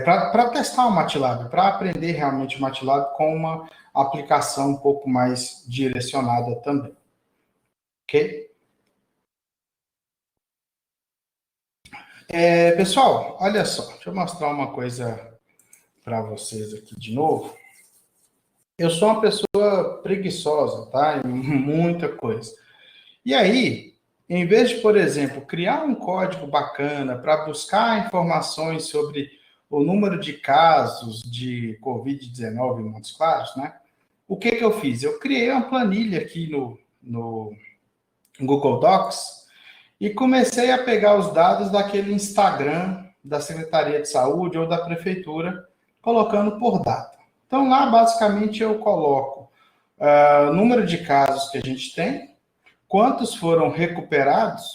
para testar o MATLAB, para aprender realmente o MATLAB com uma aplicação um pouco mais direcionada também. Ok? Pessoal, olha só, deixa eu mostrar uma coisa para vocês aqui de novo. Eu sou uma pessoa preguiçosa, tá? Em muita coisa. E aí, em vez de, por exemplo, criar um código bacana para buscar informações sobre o número de casos de Covid-19 em Montes Claros, né? O que eu fiz? Eu criei uma planilha aqui no Google Docs e comecei a pegar os dados daquele Instagram da Secretaria de Saúde ou da Prefeitura, colocando por data. Então, lá, basicamente, eu coloco o número de casos que a gente tem, quantos foram recuperados,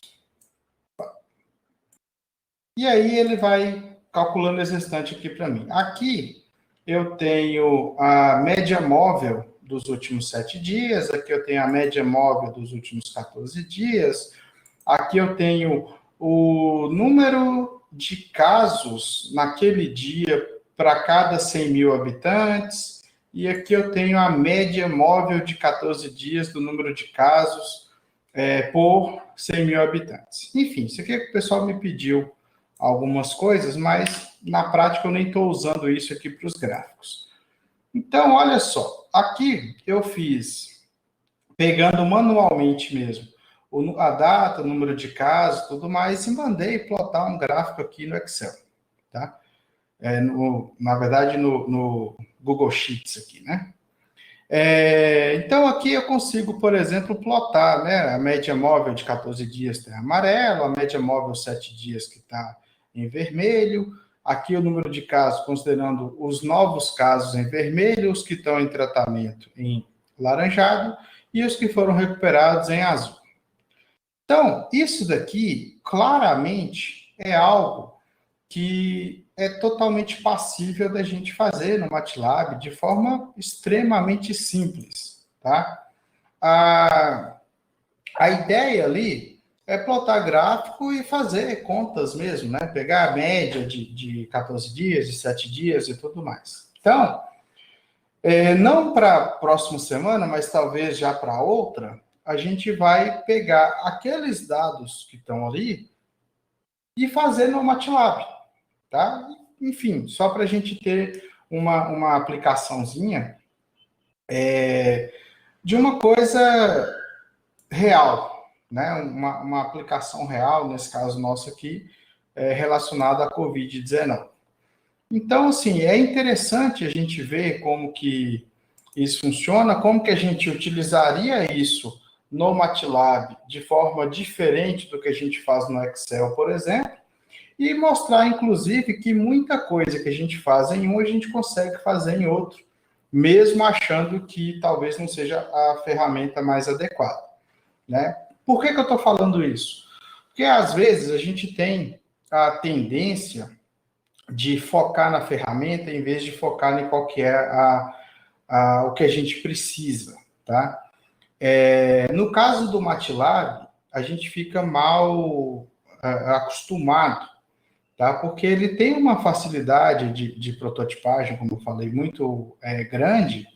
e aí ele vai calculando esse restante aqui para mim. Aqui eu tenho a média móvel dos últimos 7 dias, aqui eu tenho a média móvel dos últimos 14 dias, aqui eu tenho o número de casos naquele dia para cada 100 mil habitantes, e aqui eu tenho a média móvel de 14 dias do número de casos por 100 mil habitantes. Enfim, isso aqui é que o pessoal me pediu algumas coisas, mas na prática eu nem estou usando isso aqui para os gráficos. Então, olha só, aqui eu fiz, pegando manualmente mesmo, a data, o número de casos, tudo mais, e mandei plotar um gráfico aqui no Excel, tá? Na verdade, no Google Sheets aqui, né? Então, aqui eu consigo, por exemplo, plotar, né, a média móvel de 14 dias está em amarelo, a média móvel 7 dias que está em vermelho, aqui o número de casos, considerando os novos casos em vermelho, os que estão em tratamento em laranjado e os que foram recuperados em azul. Então, isso daqui, claramente, é algo que é totalmente passível da gente fazer no MATLAB de forma extremamente simples, tá? A ideia ali é plotar gráfico e fazer contas mesmo, né? Pegar a média de 14 dias, de 7 dias e tudo mais. Então, não para a próxima semana, mas talvez já para outra, a gente vai pegar aqueles dados que estão ali e fazer no MATLAB, tá? Enfim, só para a gente ter uma aplicaçãozinha de uma coisa real, né? Uma aplicação real, nesse caso nosso aqui, relacionada à Covid-19. Então, assim, é interessante a gente ver como que isso funciona, como que a gente utilizaria isso no MATLAB de forma diferente do que a gente faz no Excel, por exemplo, e mostrar, inclusive, que muita coisa que a gente faz em um, a gente consegue fazer em outro, mesmo achando que talvez não seja a ferramenta mais adequada, né? Por que eu estou falando isso? Porque, às vezes, a gente tem a tendência de focar na ferramenta em vez de focar em qual que é o que a gente precisa, tá? No caso do MATLAB, a gente fica mal acostumado, tá? Porque ele tem uma facilidade de prototipagem, como eu falei, muito grande,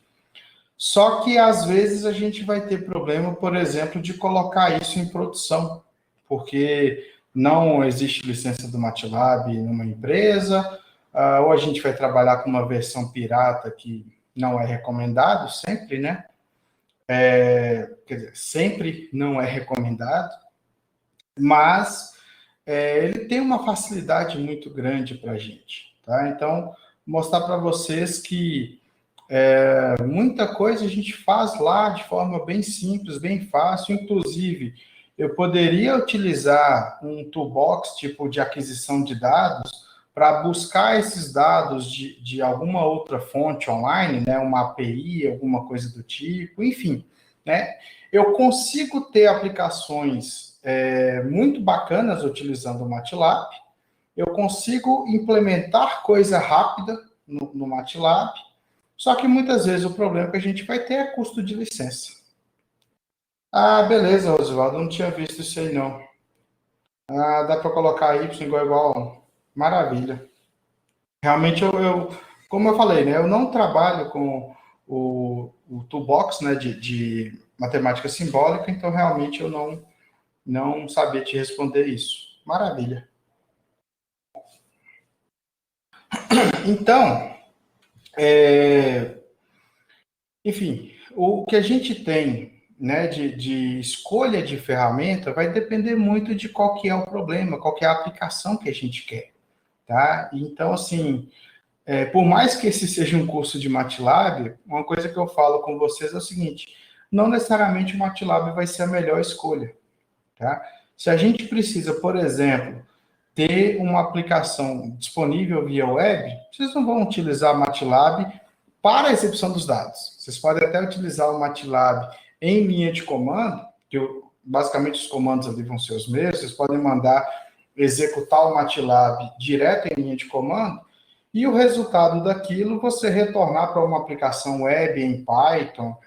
só que às vezes a gente vai ter problema, por exemplo, de colocar isso em produção, porque não existe licença do MATLAB numa empresa, ou a gente vai trabalhar com uma versão pirata que não é recomendado sempre, né? Quer dizer, sempre não é recomendado, mas ele tem uma facilidade muito grande para a gente, tá? Então, mostrar para vocês que muita coisa a gente faz lá de forma bem simples, bem fácil, inclusive eu poderia utilizar um toolbox tipo de aquisição de dados para buscar esses dados de alguma outra fonte online, né, uma API, alguma coisa do tipo, enfim, né? Eu consigo ter aplicações muito bacanas utilizando o MATLAB, eu consigo implementar coisa rápida no MATLAB, só que muitas vezes o problema que a gente vai ter é custo de licença. Ah, beleza, Oswaldo, não tinha visto isso aí não. Ah, dá para colocar Y igual. Maravilha. Realmente, como eu falei, né, eu não trabalho com o toolbox, né, de matemática simbólica, então realmente eu não sabia te responder isso. Maravilha. Então, Enfim, o que a gente tem, né, de escolha de ferramenta vai depender muito de qual que é o problema, qual que é a aplicação que a gente quer, tá? Então, assim, por mais que esse seja um curso de MATLAB, uma coisa que eu falo com vocês é o seguinte, não necessariamente o MATLAB vai ser a melhor escolha, tá? Se a gente precisa, por exemplo, ter uma aplicação disponível via web, vocês não vão utilizar MATLAB para a exibição dos dados. Vocês podem até utilizar o MATLAB em linha de comando, que basicamente os comandos ali vão ser os mesmos, vocês podem mandar executar o MATLAB direto em linha de comando, e o resultado daquilo você retornar para uma aplicação web em Python,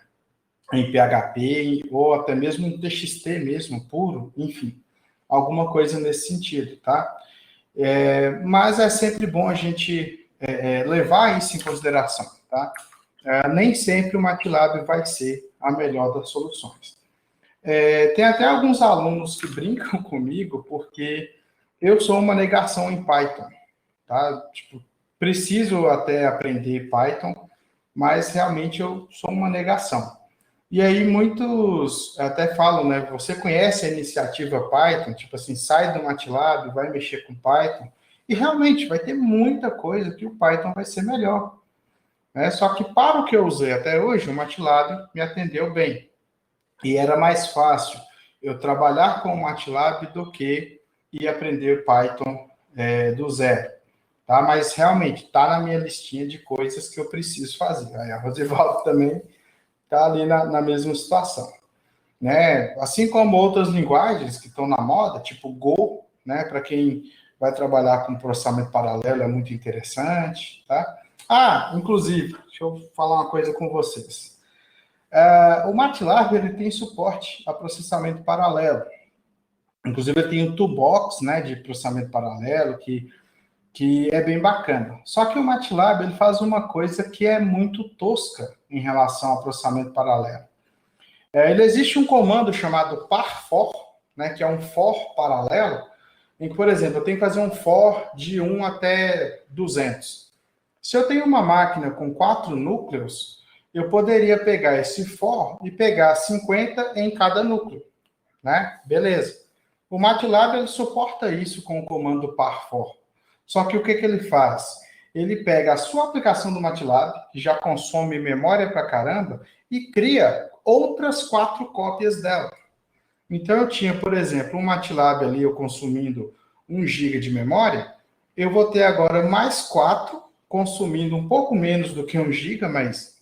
em PHP, ou até mesmo em TXT mesmo, puro, enfim, alguma coisa nesse sentido, tá? Mas é sempre bom a gente levar isso em consideração, tá? Nem sempre o MATLAB vai ser a melhor das soluções. Tem até alguns alunos que brincam comigo, porque eu sou uma negação em Python, tá? Tipo, preciso até aprender Python, mas realmente eu sou uma negação. E aí muitos até falam, né? Você conhece a iniciativa Python? Tipo assim, sai do MATLAB, vai mexer com Python. E realmente vai ter muita coisa que o Python vai ser melhor, né? Só que para o que eu usei até hoje, o MATLAB me atendeu bem. E era mais fácil eu trabalhar com o MATLAB do que ir aprender Python do zero. Tá? Mas realmente está na minha listinha de coisas que eu preciso fazer. Aí a Rosivaldo também está ali na mesma situação, né? Assim como outras linguagens que estão na moda, tipo Go, né? Para quem vai trabalhar com processamento paralelo é muito interessante, tá? Inclusive, deixa eu falar uma coisa com vocês. O MATLAB ele tem suporte a processamento paralelo. Inclusive, ele tem um toolbox, né, de processamento paralelo que é bem bacana. Só que o MATLAB ele faz uma coisa que é muito tosca em relação ao processamento paralelo. Ele existe um comando chamado parfor, né, que é um for paralelo, em que, por exemplo, eu tenho que fazer um for de 1 até 200. Se eu tenho uma máquina com 4 núcleos, eu poderia pegar esse for e pegar 50 em cada núcleo, né? Beleza. O MATLAB ele suporta isso com o comando parfor. Só que o que ele faz? Ele pega a sua aplicação do MATLAB, que já consome memória pra caramba, e cria outras 4 cópias dela. Então, eu tinha, por exemplo, um MATLAB ali, eu consumindo 1 GB de memória, eu vou ter agora mais 4, consumindo um pouco menos do que 1 GB, mas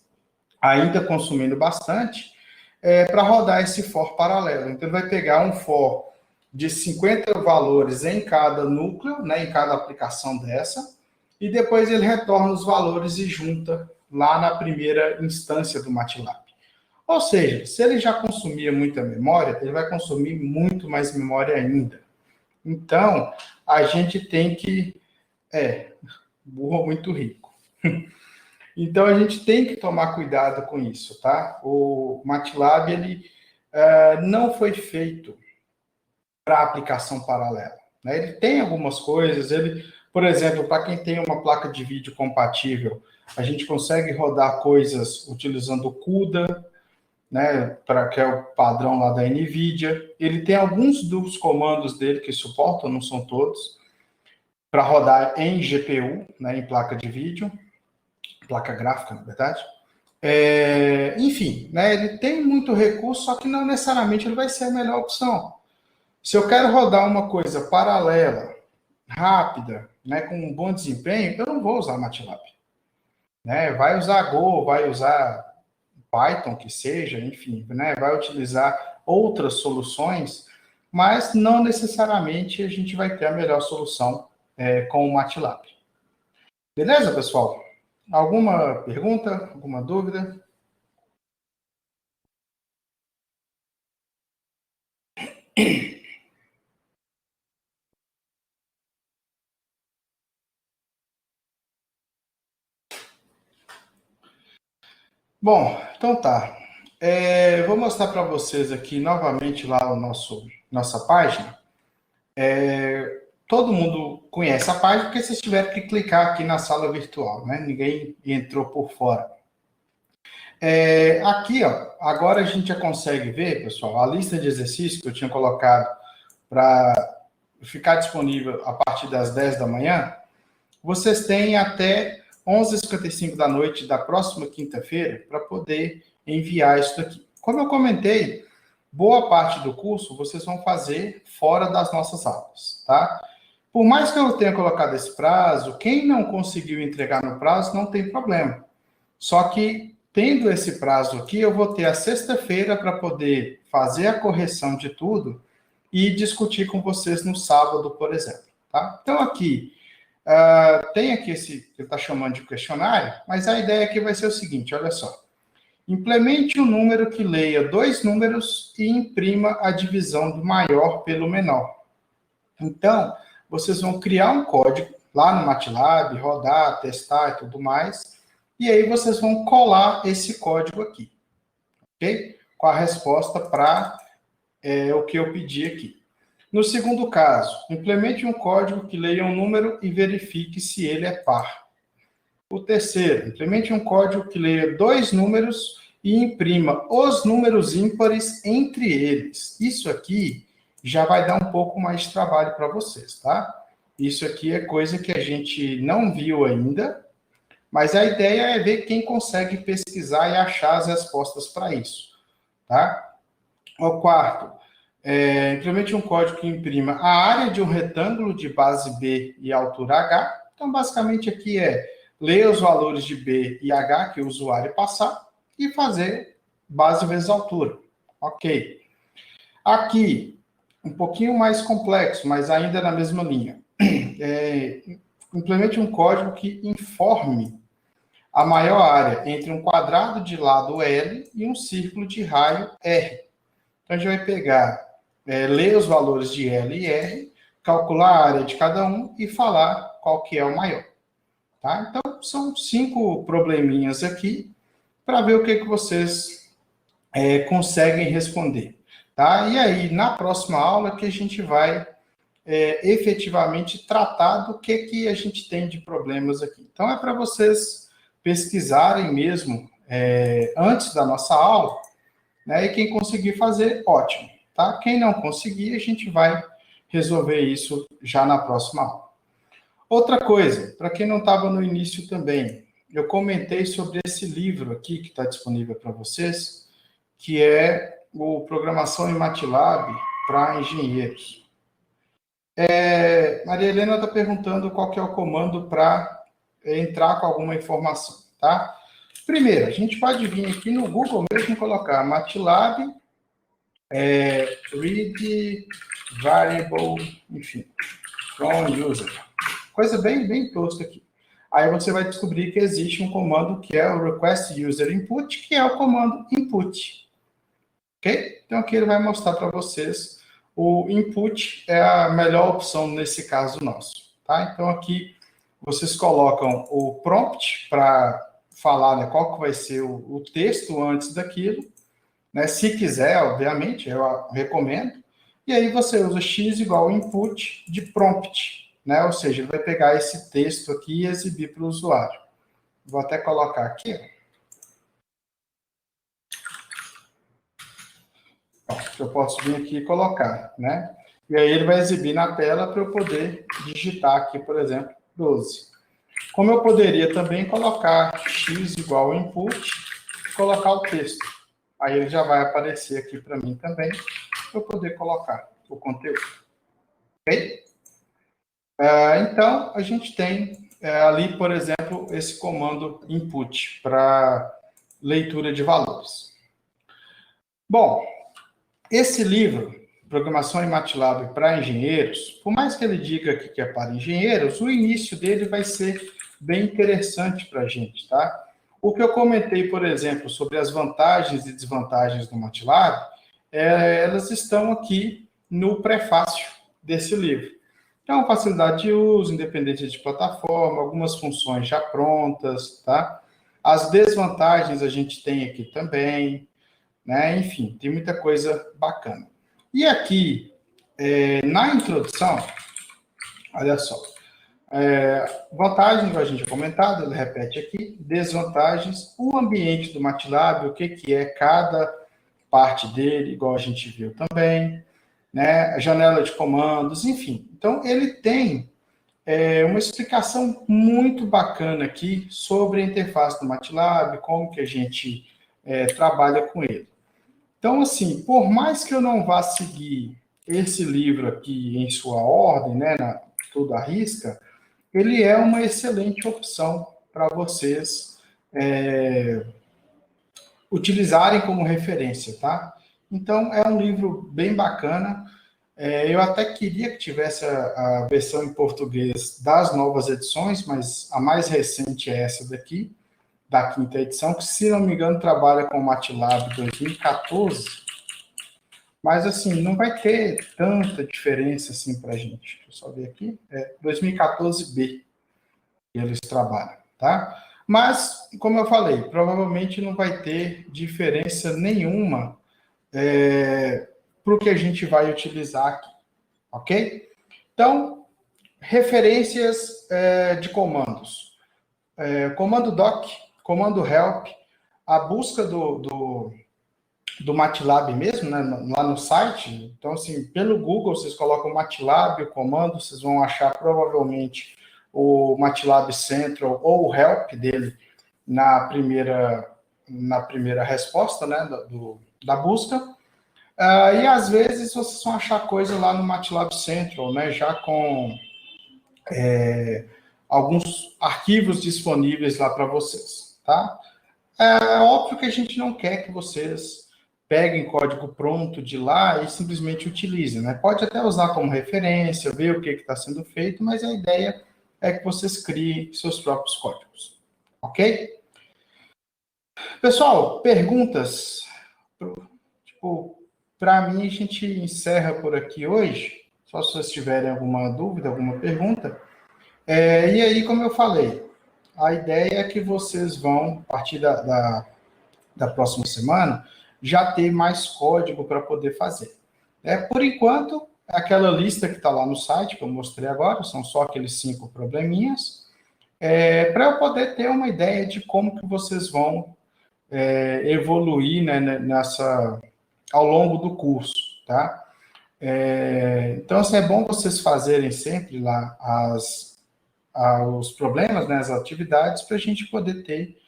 ainda consumindo bastante, para rodar esse for paralelo. Então, ele vai pegar um for de 50 valores em cada núcleo, né, em cada aplicação dessa, e depois ele retorna os valores e junta lá na primeira instância do MATLAB. Ou seja, se ele já consumia muita memória, ele vai consumir muito mais memória ainda. Então, a gente tem que... burro muito rico. Então, a gente tem que tomar cuidado com isso, tá? O MATLAB, ele não foi feito para aplicação paralela, né? Ele tem algumas coisas, por exemplo, para quem tem uma placa de vídeo compatível, a gente consegue rodar coisas utilizando o CUDA, né, que é o padrão lá da NVIDIA. Ele tem alguns dos comandos dele que suportam, não são todos, para rodar em GPU, né, em placa de vídeo, placa gráfica, na verdade. Enfim, né, ele tem muito recurso, só que não necessariamente ele vai ser a melhor opção. Se eu quero rodar uma coisa paralela, rápida, né, com um bom desempenho, eu não vou usar MATLAB. Né? Vai usar Go, vai usar Python, que seja, enfim, né, vai utilizar outras soluções, mas não necessariamente a gente vai ter a melhor solução com o MATLAB. Beleza, pessoal? Alguma pergunta? Alguma dúvida? Bom, então tá. Vou mostrar para vocês aqui novamente lá nossa página. todo mundo conhece a página, porque vocês tiveram que clicar aqui na sala virtual, né? Ninguém entrou por fora. Aqui, ó, agora a gente já consegue ver, pessoal, a lista de exercícios que eu tinha colocado para ficar disponível a partir das 10 da manhã. Vocês têm até 11h55 da noite da próxima quinta-feira para poder enviar isso daqui. Como eu comentei, boa parte do curso vocês vão fazer fora das nossas aulas, tá? Por mais que eu tenha colocado esse prazo, quem não conseguiu entregar no prazo não tem problema. Só que, tendo esse prazo aqui, eu vou ter a sexta-feira para poder fazer a correção de tudo e discutir com vocês no sábado, por exemplo, tá? Então, aqui, tem aqui esse que ele está chamando de questionário, mas a ideia aqui vai ser o seguinte, olha só. Implemente um número que leia 2 números e imprima a divisão do maior pelo menor. Então, vocês vão criar um código lá no MATLAB, rodar, testar e tudo mais, e aí vocês vão colar esse código aqui, ok? Com a resposta para o que eu pedi aqui. No segundo caso, implemente um código que leia um número e verifique se ele é par. O terceiro, implemente um código que leia 2 números e imprima os números ímpares entre eles. Isso aqui já vai dar um pouco mais de trabalho para vocês, tá? Isso aqui é coisa que a gente não viu ainda, mas a ideia é ver quem consegue pesquisar e achar as respostas para isso, tá? O quarto, implemente um código que imprima a área de um retângulo de base B e altura H. Então, basicamente, aqui ler os valores de B e H que o usuário passar e fazer base vezes altura. Ok. Aqui, um pouquinho mais complexo, mas ainda na mesma linha. Implemente um código que informe a maior área entre um quadrado de lado L e um círculo de raio R. Então, a gente vai pegar, ler os valores de L e R, calcular a área de cada um e falar qual que é o maior. Tá? Então, são 5 probleminhas aqui para ver o que vocês conseguem responder. Tá? E aí, na próxima aula, que a gente vai efetivamente tratar do que a gente tem de problemas aqui. Então, é para vocês pesquisarem mesmo antes da nossa aula, né? E quem conseguir fazer, ótimo. Tá? Quem não conseguir, a gente vai resolver isso já na próxima aula. Outra coisa, para quem não estava no início também, eu comentei sobre esse livro aqui que está disponível para vocês, que é o Programação em MATLAB para Engenheiros. Maria Helena está perguntando qual que é o comando para entrar com alguma informação, tá? Primeiro, a gente pode vir aqui no Google mesmo colocar MATLAB, read variable, enfim, from user. Coisa bem tosca aqui. Aí você vai descobrir que existe um comando que é o request user input, que é o comando input. Ok? Então aqui ele vai mostrar para vocês o input é a melhor opção nesse caso nosso. Tá? Então aqui vocês colocam o prompt para falar, né, qual que vai ser o texto antes daquilo. Né? Se quiser, obviamente, eu recomendo. E aí você usa x igual input de prompt. Né? Ou seja, ele vai pegar esse texto aqui e exibir para o usuário. Vou até colocar aqui. Eu posso vir aqui e colocar, né? E aí ele vai exibir na tela para eu poder digitar aqui, por exemplo, 12. Como eu poderia também colocar x igual input e colocar o texto. Aí ele já vai aparecer aqui para mim também, para eu poder colocar o conteúdo. Ok? Então, a gente tem ali, por exemplo, esse comando input para leitura de valores. Bom, esse livro, Programação em MATLAB para Engenheiros, por mais que ele diga que é para engenheiros, o início dele vai ser bem interessante para a gente, tá? O que eu comentei, por exemplo, sobre as vantagens e desvantagens do MATLAB, elas estão aqui no prefácio desse livro. Então, facilidade de uso, independência de plataforma, algumas funções já prontas, tá? As desvantagens a gente tem aqui também, né? Enfim, tem muita coisa bacana. E aqui, na introdução, Olha só. Vantagens, a gente já comentado, ele repete aqui. Desvantagens, o ambiente do MATLAB, o que é cada parte dele, igual a gente viu também, né? A janela de comandos, enfim. Então, ele tem uma explicação muito bacana aqui sobre a interface do MATLAB, como que a gente trabalha com ele. Então, assim, por mais que eu não vá seguir esse livro aqui em sua ordem, né, tudo à risca, ele é uma excelente opção para vocês utilizarem como referência, tá? Então, é um livro bem bacana. Eu até queria que tivesse a versão em português das novas edições, mas a mais recente é essa daqui, da quinta edição, que, se não me engano, trabalha com o MATLAB 2014, mas, assim, não vai ter tanta diferença, assim, para a gente. Deixa eu só ver aqui. 2014B que eles trabalham, tá? Mas, como eu falei, provavelmente não vai ter diferença nenhuma para o que a gente vai utilizar aqui, ok? Então, referências de comandos. Comando doc, comando help, a busca do MATLAB mesmo, né, lá no site. Então, assim, pelo Google, vocês colocam MATLAB, o comando, vocês vão achar provavelmente o MATLAB Central ou o help dele na primeira resposta, né, da busca. E às vezes vocês vão achar coisa lá no MATLAB Central, né, já com alguns arquivos disponíveis lá para vocês, tá? É óbvio que a gente não quer que vocês peguem código pronto de lá e simplesmente utilizem, né? Pode até usar como referência, ver o que está sendo feito, mas a ideia é que vocês criem seus próprios códigos, ok? Pessoal, perguntas? Tipo, para mim, a gente encerra por aqui hoje, só se vocês tiverem alguma dúvida, alguma pergunta. E aí, como eu falei, a ideia é que vocês vão, a partir da próxima semana, já ter mais código para poder fazer. Por enquanto, aquela lista que está lá no site, que eu mostrei agora, são só aqueles 5 probleminhas, para eu poder ter uma ideia de como que vocês vão evoluir, né, ao longo do curso, tá? Então, assim, é bom vocês fazerem sempre lá os problemas, né, as atividades, para a gente poder ter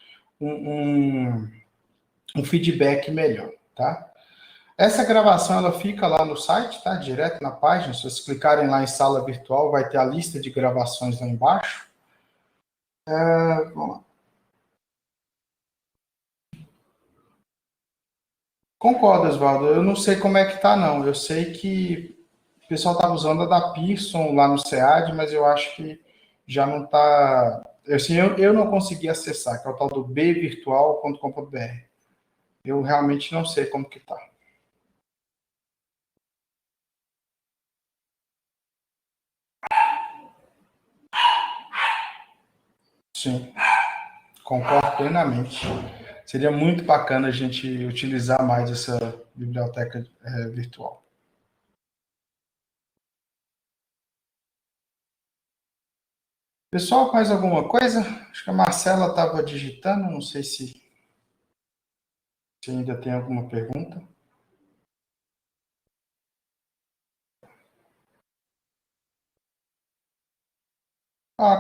um feedback melhor, tá? Essa gravação, ela fica lá no site, tá? Direto na página. Se vocês clicarem lá em sala virtual, vai ter a lista de gravações lá embaixo. Vamos lá. Concordo, Oswaldo. Eu não sei como é que tá, não. Eu sei que o pessoal estava usando a da Pearson lá no SEAD, mas eu acho que já não está... Assim, eu não consegui acessar, que é o tal do bvirtual.com.br. Eu realmente não sei como que tá. Sim, concordo plenamente. Seria muito bacana a gente utilizar mais essa biblioteca virtual. Pessoal, mais alguma coisa? Acho que a Marcela estava digitando, não sei se ainda tem alguma pergunta.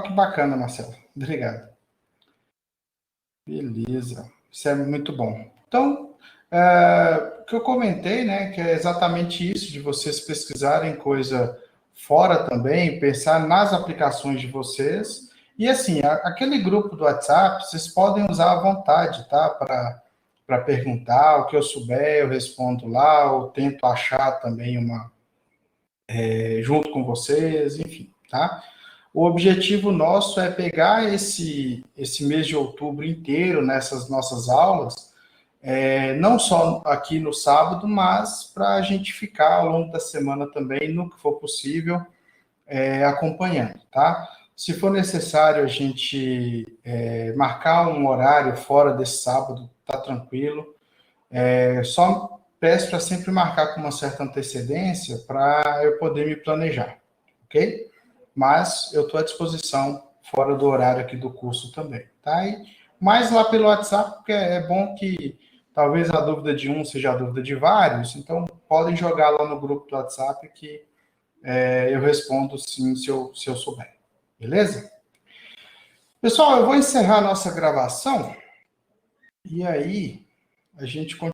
Que bacana, Marcela. Obrigado. Beleza. Isso é muito bom. Então, o que eu comentei, né, que é exatamente isso, de vocês pesquisarem coisa fora também, pensar nas aplicações de vocês. E, assim, aquele grupo do WhatsApp, vocês podem usar à vontade, tá? Para perguntar, o que eu souber, eu respondo lá, ou tento achar também junto com vocês, enfim, tá? O objetivo nosso é pegar esse mês de outubro inteiro nessas nossas aulas, não só aqui no sábado, mas para a gente ficar ao longo da semana também, no que for possível, acompanhando, tá? Se for necessário a gente marcar um horário fora desse sábado, tá tranquilo. Só peço para sempre marcar com uma certa antecedência para eu poder me planejar, ok? mas eu estou à disposição fora do horário aqui do curso também, tá? E mais lá pelo WhatsApp, porque é bom que talvez a dúvida de um seja a dúvida de vários, então podem jogar lá no grupo do WhatsApp que eu respondo sim se eu souber, beleza? Pessoal, eu vou encerrar a nossa gravação e aí a gente continua.